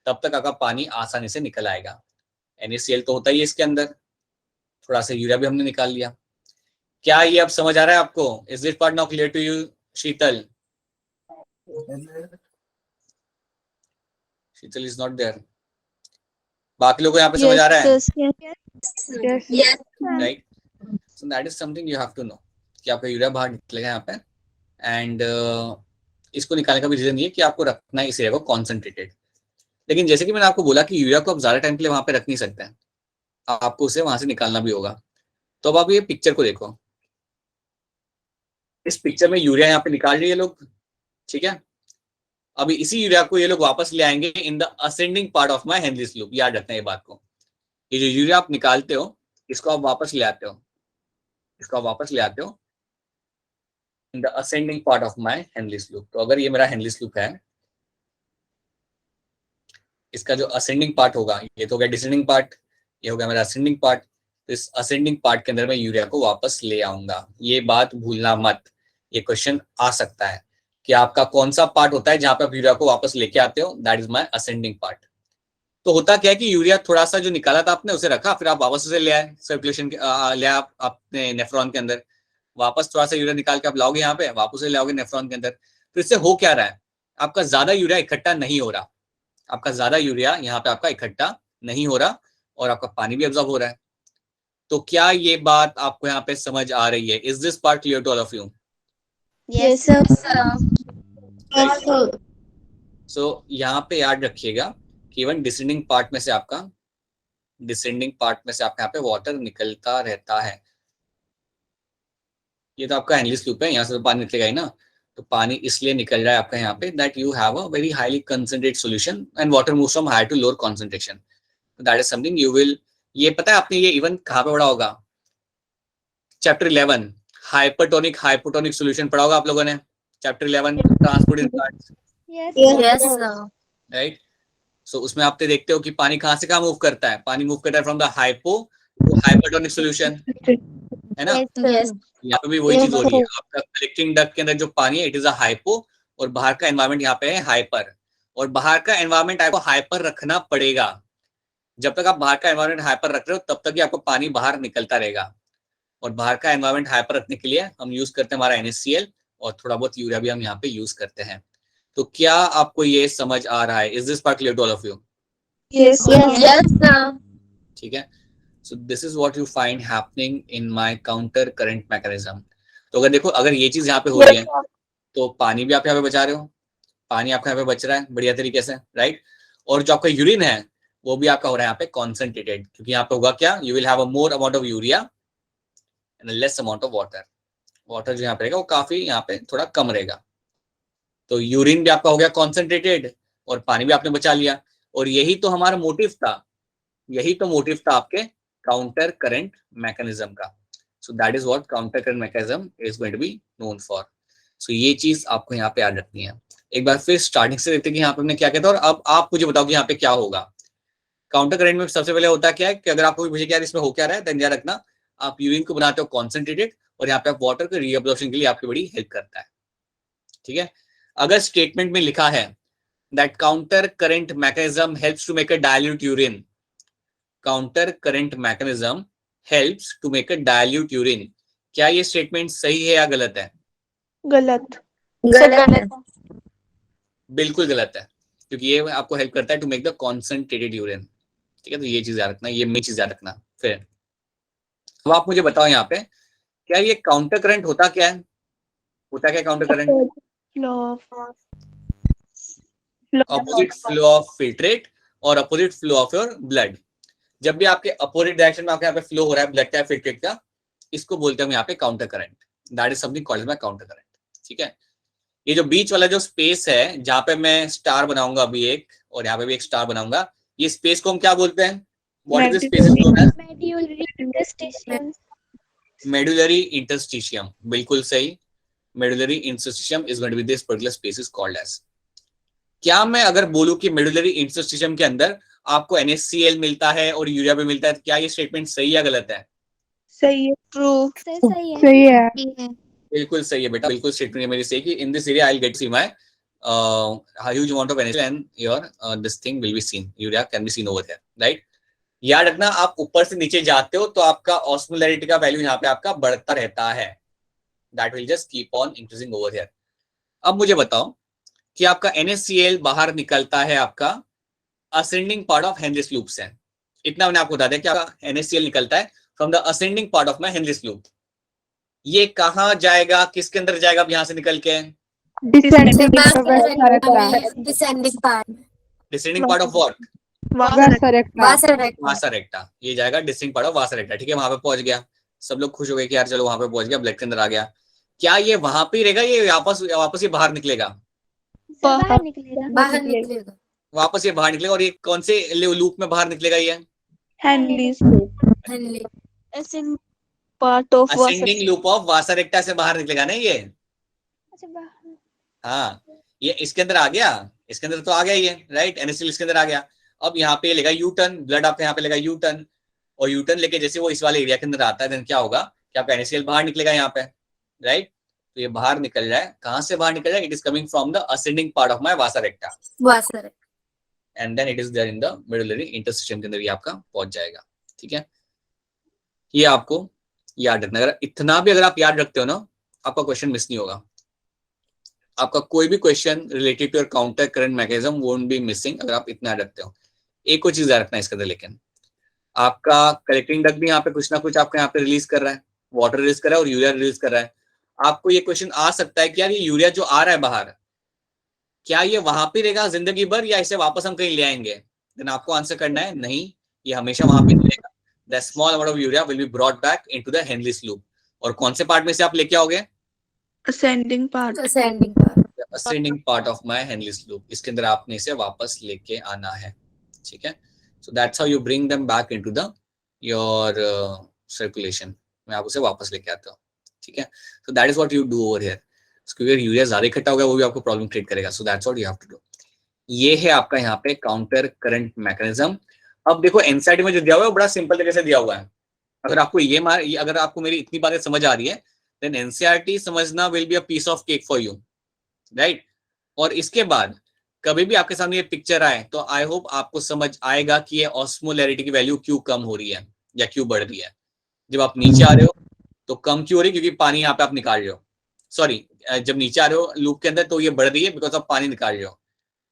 तब तक आपका पानी आसानी से निकल आएगा. NaCl तो होता ही है इसके अंदर, थोड़ा सा यूरिया भी हमने निकाल लिया. क्या ये अब समझ आ रहा है आपको? Is this part now clear to you Sheetal? Sheetal is not there. बाकी लोगों को यहाँ पे समझ आ रहा है, right? So that is something you have to know कि आपका यूरिया बाहर निकलेगा यहाँ पे। एंड इसको निकालने का भी रीजन ये कि आपको रखना है इस एरिया को कॉन्सेंट्रेटेड। लेकिन जैसे कि मैंने आपको बोला कि यूरिया को आप ज्यादा टाइम के लिए वहां पे रख नहीं सकते हैं, आपको उसे वहां से निकालना भी होगा। तो अब आप ये पिक्चर को देखो, इस पिक्चर में यूरिया यहाँ पे निकाल रही है लोग, ठीक है। अभी इसी यूरिया को ये लोग वापस ले आएंगे इन the ascending part of my Henrys loop. याद रखना ये बात को, ये जो यूरिया आप निकालते हो इसको आप वापस ले आते हो, इसको आप वापस ले आते हो इन the ascending part of my Henrys loop. तो अगर ये मेरा हेनरीज लूप है, इसका जो असेंडिंग पार्ट होगा, ये तो हो गया डिसेंडिंग पार्ट, ये हो गया मेरा असेंडिंग पार्ट। तो इस असेंडिंग पार्ट के अंदर मैं यूरिया को वापस ले आऊंगा। ये बात भूलना मत, ये क्वेश्चन आ सकता है कि आपका कौन सा पार्ट होता है जहां पे आप यूरिया को वापस लेके आते हो। That is my ascending part. तो होता क्या है कि यूरिया थोड़ा सा जो निकाला था आपने उसे रखा, फिर आप वापस उसे ले आए सर्कुलेशन ले आए अपने नेफ्रॉन के अंदर। वापस थोड़ा सा यूरिया निकाल के आप लाओगे यहाँ पे, वापस उसे लाओगे नेफ्रॉन के अंदर। तो इससे हो क्या रहा है, आपका ज्यादा यूरिया इकट्ठा नहीं हो रहा, आपका ज्यादा यूरिया यहाँ पे आपका इकट्ठा नहीं हो रहा और आपका पानी भी एब्जॉर्ब हो रहा है। तो क्या ये बात आपको यहाँ पे समझ आ रही है? Is this part clear to all of you? Yes, sir. सो यहाँ पे याद रखिएगा कि इवन डिसेंडिंग पार्ट में से आपका यहाँ पे वाटर निकलता रहता है। ये तो आपका एनलिस लूप है, यहाँ से तो पानी निकलेगा ही ना। तो पानी इसलिए निकल रहा है आपका यहाँ पे that you have a very highly concentrated solution and water moves from higher to lower concentration. That is something you will, ये पता है आपने ये इवन कहाँ पे पढ़ा होगा? चैप्टर 11 हाइपोटोनिक सॉल्यूशन पढ़ा होगा आप लोगों ने, chapter 11 transport in plants, Yes, sir. Right. So उसमें आप देखते हो कि पानी कहाँ से कहाँ मूव करता है, पानी मूव करता है from the hypo to hypotonic solution, है ना। Yes. यहाँ पे भी वही चीज हो रही है, आपका कलेक्टिंग डक्ट के अंदर जो पानी है इट इज अ हाइपो और बाहर का एनवायरमेंट यहाँ पे है हाइपर। और बाहर का एनवायरमेंट आपको हाइपर रखना पड़ेगा। जब तक आप बाहर का एनवायरमेंट हाइपर रख रहे हो तब तक ही आपको पानी बाहर निकलता रहेगा। और बाहर का एनवायरमेंट हाइपर रखने के लिए हम यूज करते हैं हमारा NaCl और थोड़ा बहुत यूरिया भी हम यहाँ पे यूज करते हैं। तो क्या आपको ये समझ आ रहा है? Is this part clear to all of you? Yes, Yes, sir. ठीक है। So this is what you find happening in my counter current mechanism. तो अगर देखो, अगर ये चीज यहाँ पे हो रही है तो पानी भी आप यहाँ पे बचा रहे हो, पानी आपका यहाँ पे बच रहा है बढ़िया तरीके से, राइट। और जो आपका यूरिन है वो भी आपका हो रहा है यहाँ पे कॉन्सेंट्रेटेड, क्योंकि यहाँ पे होगा क्या, you will have a more amount of urea and less amount of water. Water जो यहाँ पे रहेगा वो काफी यहाँ पे थोड़ा कम रहेगा। तो यूरिन भी आपका हो गया कॉन्सेंट्रेटेड और पानी भी आपने बचा लिया। और यही तो हमारा मोटिव था, यही तो मोटिव था आपके काउंटर करंट मैकेनिज्म का। So that is what counter current mechanism is going to be known for. So ये चीज आपको यहाँ पे याद रखनी है। एक बार फिर स्टार्टिंग से देखते हैं कि यहाँ पे हमने क्या किया था और अब आप मुझे बताओ कि यहाँ पे क्या होगा। काउंटर करंट में सबसे पहले होता क्या है कि अगर आपको पूछे कि यार इसमें हो क्या रहा है, देन याद रखना आप यूरिन को बनाते हो कॉन्सेंट्रेटेड और यहाँ पे आप वाटर को रीअब्जॉर्प्शन के लिए आपकी बड़ी हेल्प करता है, ठीक है। अगर स्टेटमेंट में लिखा है that counter current mechanism helps to make a dilute urine, counter current mechanism helps to make a dilute urine, क्या ये स्टेटमेंट सही है या गलत है? गलत। बिल्कुल गलत है, क्योंकि ये आपको हेल्प करता है to make the concentrated urine, ठीक है। तो ये चीज याद रखना, ये मेन चीज याद रखना। फिर अब आप मुझे बताओ यहाँ पे क्या ये काउंटर करंट होता क्या है? होता क्या counter current? Opposite flow of filtrate और opposite flow of your blood. जब भी आपके अपोजिट डायरेक्शन में आपके यहाँ पे फ्लो हो रहा है ब्लड का फिल्ट्रेट का, इसको बोलते हैं हम यहाँ पे counter current. That is something called by counter current, ठीक है। ये जो बीच वाला जो स्पेस है जहां पे मैं स्टार बनाऊंगा अभी एक और यहाँ पे भी एक स्टार बनाऊंगा, ये स्पेस को हम क्या बोलते हैं? What is this space is known as medullary interstitium. बिल्कुल सही, medullary interstitium is going to be this particular space is called as. क्या मैं अगर बोलूं कि मेडुलरी इंटरस्टिशियम के अंदर आपको NaCl मिलता है और यूरिया भी मिलता है, क्या ये स्टेटमेंट सही या गलत है? सही है। ट्रू। सही है। बिल्कुल सही है बेटा, बिल्कुल स्टेटमेंट मेरी सही कि in this area I will gate see my huge amount of NaCl and your this thing will be seen, urea can be seen over here, right। याद रखना आप ऊपर से नीचे जाते हो तो आपका ऑस्मोलैरिटी का वैल्यू यहाँ पे आपका बढ़ता रहता है, that will just keep on increasing over here। अब मुझे बताओ कि आपका NaCl बाहर निकलता है आपका ascending part of Henry's loop से। इतना मैंने आपको बता दिया कि आपका NaCl निकलता है from the ascending part of my Henrys loop. ये कहाँ जाएगा, किसके अंदर जाएगा अब यहाँ से निकल के? Descending part. Descending part of what? Vasa recta. वासा रेक्टा। ये जाएगा डिस्टिंक्ट पार्ट ऑफ वासा रेक्टा। ठीक है, वहां पे पहुंच गया, सब लोग खुश हो गए कि यार चलो वहां पे पहुंच गया, ब्लड के अंदर आ गया। क्या ये वहां पे ही रहेगा, ये वापस ये बाहर निकलेगा? बाहर निकलेगा. वापस ये बाहर निकलेगा। और ये कौन से लूप में बाहर निकलेगा? ये Henley's Henley. ascending part of ascending loop of वासा रेक्टा से बाहर निकलेगा ना ये। हाँ, ये इसके अंदर आ गया, इसके अंदर तो आ गया ये, राइट। NaCl इसके अंदर आ गया। अब यहाँ पे लेगा यू टर्न, ब्लड आपका यहाँ पे लेगा यू टर्न, और यू टर्न लेके जैसे वो इस वाले एरिया के अंदर आता है, देन क्या होगा कि आपका NaCl बाहर निकलेगा यहाँ पे, राइट। तो ये बाहर निकल रहा है, कहाँ से बाहर निकल रहा है? It is coming from the ascending part of my vasa recta, Vasa recta. And then it is there in the medullary interstitium के अंदर, ये आपका पहुंच जाएगा। ठीक है, ये आपको याद रखना। अगर इतना भी अगर आप याद रखते हो ना, आपका क्वेश्चन मिस नहीं होगा। आपका कोई भी question related to your counter current mechanism won't be missing अगर आप इतना याद रखते हो। एक और चीज याद रखना है इसके अंदर, लेकिन आपका कलेक्टिंग डक्ट भी यहाँ पे कुछ ना कुछ आपका यहाँ पे रिलीज कर रहा है, वाटर रिलीज कर रहा है और यूरिया रिलीज कर रहा है। आपको ये क्वेश्चन आ सकता है कि यार ये यूरिया जो आ रहा है बाहर, क्या ये वहां पे रहेगा जिंदगी भर या इसे वापस हम कहीं ले आएंगे? देन आपको आंसर करना है नहीं, ये हमेशा वहां पे रहेगा। The small amount of urea will be brought back into the Henrys loop. और कौन से पार्ट में से आप लेके आओगे? ascending part. Ascending part. Ascending part of my Henrys loop, इसके अंदर आपने इसे वापस लेके आना है। ठीक है, so that's how you bring them back into the your circulation, मैं आप उसे वापस लेके आता हूँ। ठीक है, so that is what you do over here. क्योंकि यूरिया ज्यादा इकट्ठा हो गया वो भी आपको प्रॉब्लम क्रिएट करेगा, so that's what you have to do. ये है आपका यहाँ पे काउंटर करंट मैकेनिज्म। अब देखो एनसीईआरटी में जो दिया हुआ है वो बड़ा सिंपल तरीके से दिया हुआ है। अगर आपको अगर आपको मेरी इतनी बातें समझ आ रही है, देन एनसीईआरटी समझना will be a piece of cake for you, right. और इसके बाद कभी भी आपके सामने ये पिक्चर आए तो आई होप आपको समझ आएगा कि ये ऑस्मोलैरिटी की वैल्यू क्यों कम हो रही है या क्यों बढ़ रही है। जब आप नीचे आ रहे हो तो कम क्यों हो रही है? क्योंकि पानी यहाँ पे आप निकाल रहे हो। सॉरी, जब नीचे आ रहे हो लूप के अंदर तो ये बढ़ रही है बिकॉज आप पानी निकाल रहे हो।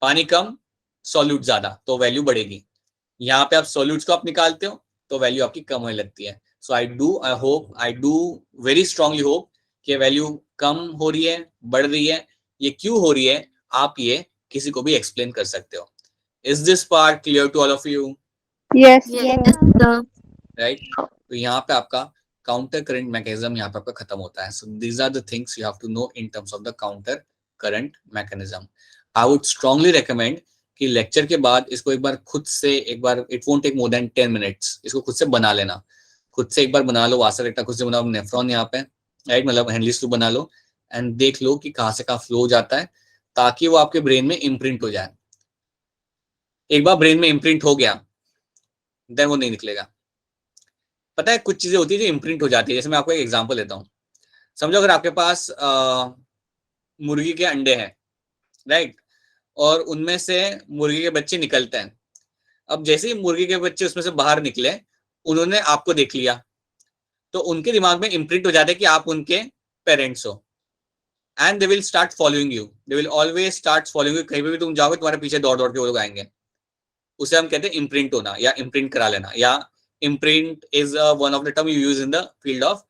पानी कम, सॉल्यूट ज्यादा, तो वैल्यू बढ़ेगी। यहाँ पे आप सॉल्यूट्स को आप निकालते हो तो वैल्यू आपकी कम होने लगती है। So I do very strongly hope कि वैल्यू कम हो रही है, बढ़ रही है। ये क्यों हो रही है आप ये किसी को भी एक्सप्लेन कर सकते हो। Is this part clear to all of you? Yes, sir. Right. तो यहाँ पे आपका काउंटर करंट मैकेनिज्म यहाँ पे आपका खत्म होता है। So these are the things you have to know in terms of the counter current mechanism. I would strongly recommend कि लेक्चर के बाद इसको एक बार खुद से, एक बार, it won't take more than 10 minutes, इसको खुद से बना लेना। खुद से एक बार बना लो, वासा रेक्टा खुद से बनाओ, नेफ्रॉन यहाँ पे, राइट, मतलब हेनरीज लूप बना लो एंड देख लो कि कहाँ से कहाँ फ्लो जाता है, ताकि वो आपके ब्रेन में इम्प्रिंट हो जाए। एक बार ब्रेन में इम्प्रिंट हो गया देन वो नहीं निकलेगा। पता है कुछ चीजें होती है जो इम्प्रिंट हो जाती है। जैसे मैं आपको एक एग्जांपल देता हूँ। समझो अगर आपके पास मुर्गी के अंडे हैं, राइट, और उनमें से मुर्गी के बच्चे निकलते हैं। अब जैसे ही मुर्गी के बच्चे उसमें से बाहर निकले, उन्होंने आपको देख लिया तो उनके दिमाग में इम्प्रिंट हो जाता है कि आप उनके पेरेंट्स हो and they will start following you, they will always start following you. कहीं पे भी तुम जाओगे तुम्हारे पीछे दौड़ दौड़ के वो लोग आएंगे। उसे हम कहते हैं इम्प्रिंट होना या इम्प्रिंट करा लेना, या imprint is one of the term you use in the field of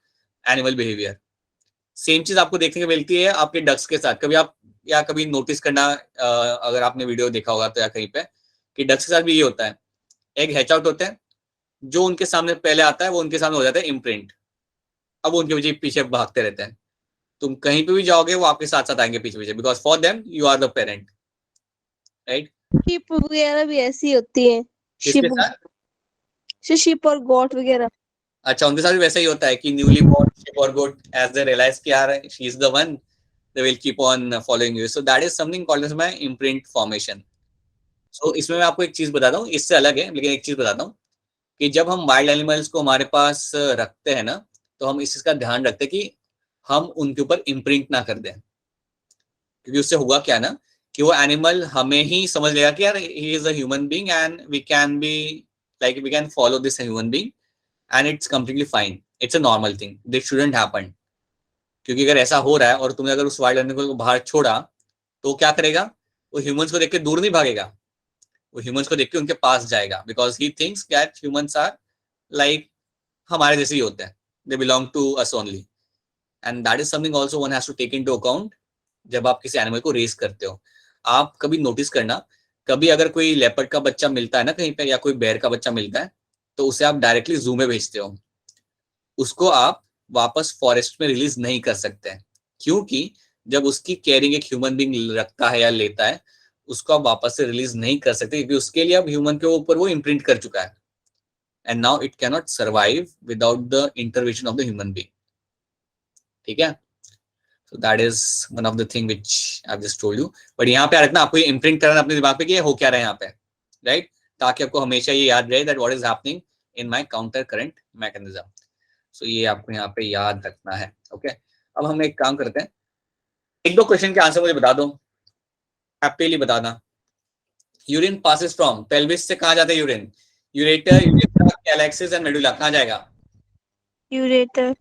animal behaviour. Same चीज आपको देखने को मिलती है आपके डक्स के साथ। कभी आप या कभी नोटिस करना, अगर आपने वीडियो देखा होगा तो या कहीं पे, कि डक्स के साथ भी ये होता है। एक हैच आउट होता है, जो उनके सामने पहले आता है वो उनके सामने हो जाता है इम्प्रिंट। अब वो उनके पीछे भागते रहते हैं। तुम कहीं पे भी जाओगे वो आपके साथ साथ आएंगे पीछे पीछे, because for them you are the parent, right. Ship वगैरह भी ऐसी होती है। किसके साथ? शिप और गोट वगैरह। अच्छा, उनके साथ भी वैसा ही होता है कि न्यूली बॉर्न शिप और गोट, एज दे रियलाइज कि यार she is the one, they will keep on following you. So that is something called as my imprint formation. So इसमें मैं आपको एक चीज बताता हूँ, इससे अलग है लेकिन एक चीज बताता हूँ कि जब हम वाइल्ड एनिमल्स को हमारे पास रखते हैं ना, तो हम इस चीज का ध्यान रखते हैं कि हम उनके ऊपर इम्प्रिंट ना कर दें। क्योंकि उससे होगा क्या ना कि वो एनिमल हमें ही समझ लेगा कि यार he is a human being and we can be like we can follow this human being and it's completely fine, it's a normal thing, this shouldn't happen. क्योंकि अगर ऐसा हो रहा है और तुमने अगर उस वाइल्ड एनिमल को बाहर छोड़ा तो क्या करेगा? वो ह्यूमंस को देख के दूर नहीं भागेगा, वो ह्यूमंस को देख के उनके पास जाएगा, because he thinks that humans are like हमारे जैसे ही होते हैं, they belong to us only, and that is something also one has to take into account जब आप किसी एनिमल को रेस करते हो। आप कभी नोटिस करना, कभी अगर कोई लेपर्ड का बच्चा मिलता है ना कहीं पे, या कोई बेयर का बच्चा मिलता है, तो उसे आप डायरेक्टली जू में भेजते हो, उसको आप वापस फॉरेस्ट में रिलीज नहीं कर सकते, क्योंकि जब उसकी केयरिंग एक ह्यूमन बीइंग रखता है या लेता है, उसको आप वापस से रिलीज नहीं कर सकते, क्योंकि उसके लिए अब ह्यूमन के ऊपर वो इम्प्रिंट कर चुका है, and now it can not survive without the intervention of the human being. ठीक है, so that is one of the thing which I've just told you, but यहाँ पे रखना, आपको ये इम्प्रिंट करना अपने दिमाग पे कि ये हो क्या रहा है यहाँ पे, राइट, ताकि आपको हमेशा ये याद रहे that what is happening in my counter current mechanism. So ये आपको यहाँ पे याद रखना है। ओके, अब हम एक काम करते हैं, एक दो क्वेश्चन के आंसर मुझे बता दो, हैप्पीली बताना। यूरिन पासिस फ्रॉम पेल्विस से कहाँ जाता है urine? Ureter, urethra, calyces and medulla, कहाँ जाएगा? Ureter.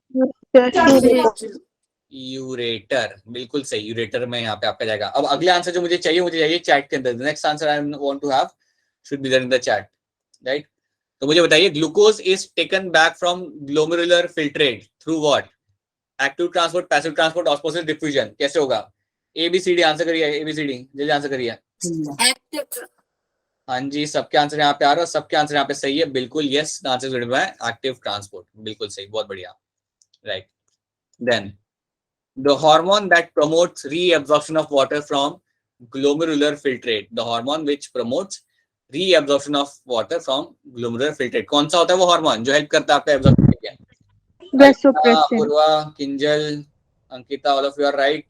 यूरेटर, बिल्कुल सही, यूरेटर में यहाँ पे आपका जाएगा। अब अगले आंसर जो मुझे चाहिए चैट के अंदर, next answer I want to have should be there in the chat, right. तो मुझे बताइए, glucose is taken back from glomerular filtrate through what? Active transport, passive transport, osmosis, diffusion, कैसे होगा? ABCD आंसर करिए, ABCD जल्दी answer करिए। Active. हाँ जी, सबके आंसर यहाँ पे आ रहा है, सबके आंसर यहाँ पे सही है, बिल्कुल यस, आंसर है एक्टिव ट्रांसपोर्ट, बिल्कुल सही, बहुत बढ़िया, right. Then the hormone that promotes reabsorption of water from glomerular filtrate, the hormone which promotes reabsorption of water from glomerular filtrate, कौन सा होता है वो हार्मोन जो हेल्प करता है आपका एब्जॉर्प्शन के लिए? Vasopressin. Purva, Kinjal, Ankita, all of you are right,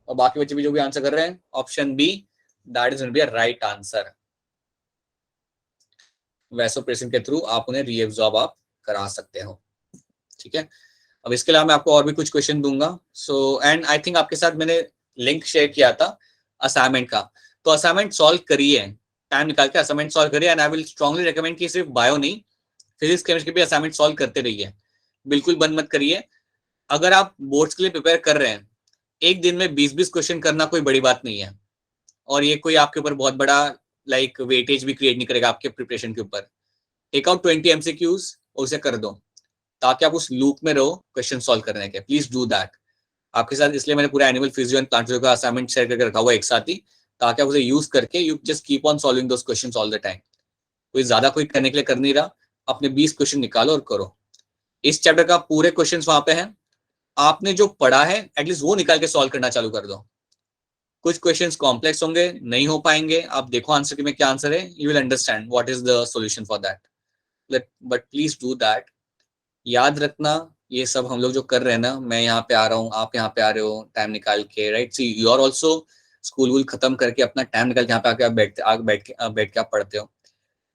और बाकी बच्चे भी जो भी आंसर कर रहे हैं, option B that is going to be a right answer. Vasopressin के थ्रू आप उन्हें रीएब्जॉर्ब आप करा सकते हो। ठीक है, अब इसके अलावा मैं आपको और भी कुछ क्वेश्चन दूंगा। सो एंड आई थिंक आपके साथ मैंने लिंक शेयर किया था असाइनमेंट का, तो असाइनमेंट सॉल्व करिए, टाइम निकाल के असाइनमेंट सॉल्व करिए, and I will strongly recommend कि सिर्फ बायो नहीं, फिजिक्स केमिस्ट्री भी असाइनमेंट सॉल्व करते रहिए, बिल्कुल बंद मत करिए। अगर आप बोर्ड्स के लिए प्रिपेयर कर रहे हैं, एक दिन में 20-20 क्वेश्चन करना कोई बड़ी बात नहीं है, और ये कोई आपके ऊपर बहुत बड़ा लाइक वेटेज भी क्रिएट नहीं करेगा आपके प्रिपरेशन के ऊपर। टेक आउट 20 MCQs और उसे कर दो, ताकि आप उस लूप में रहो क्वेश्चन सॉल्व करने के। Please do that. आपके साथ इसलिए मैंने पूरा animal physio and plant physio का असाइनमेंट शेयर करके रखा हुआ एक साथ ही, ताकि आप उसे यूज करके you just keep on solving those questions all the time. कोई ज्यादा कोई करने के लिए कर नहीं रहा, अपने 20 क्वेश्चन निकालो और करो। इस चैप्टर का पूरे क्वेश्चंस वहां पे हैं, आपने जो पढ़ा है एटलीस्ट वो निकाल के सॉल्व करना चालू कर दो। कुछ क्वेश्चंस कॉम्प्लेक्स होंगे, नहीं हो पाएंगे, आप देखो आंसर में क्या आंसर है, you will understand what is the solution for that, but please do that. याद रखना, ये सब हम लोग जो कर रहे हैं ना, मैं यहाँ पे आ रहा हूँ, आप यहाँ पे आ रहे हो टाइम निकाल के, right. See you are also school वूल खत्म करके अपना टाइम निकाल के यहाँ पे आके आप बैठ के आप पढ़ते हो।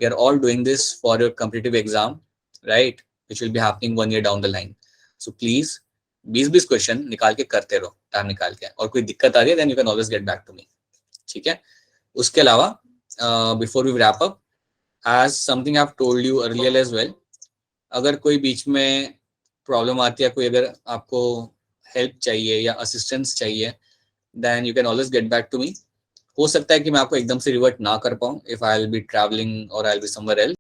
We are all doing this for your competitive exam, right, which will be happening 1 year down the line. So please 20-20 question निकाल के करते रहो टाइम निकाल के, और कोई दिक्कत आ रही है then you can always get back to me. ठीक है, उसके अलावा before we wrap up, as something I have told you earlier as well, अगर कोई बीच में प्रॉब्लम आती है, कोई अगर आपको हेल्प चाहिए या असिस्टेंस चाहिए, then you can always get back to me. हो सकता है कि मैं आपको एकदम से रिवर्ट ना कर पाऊँ, if I will be travelling और I will be somewhere else.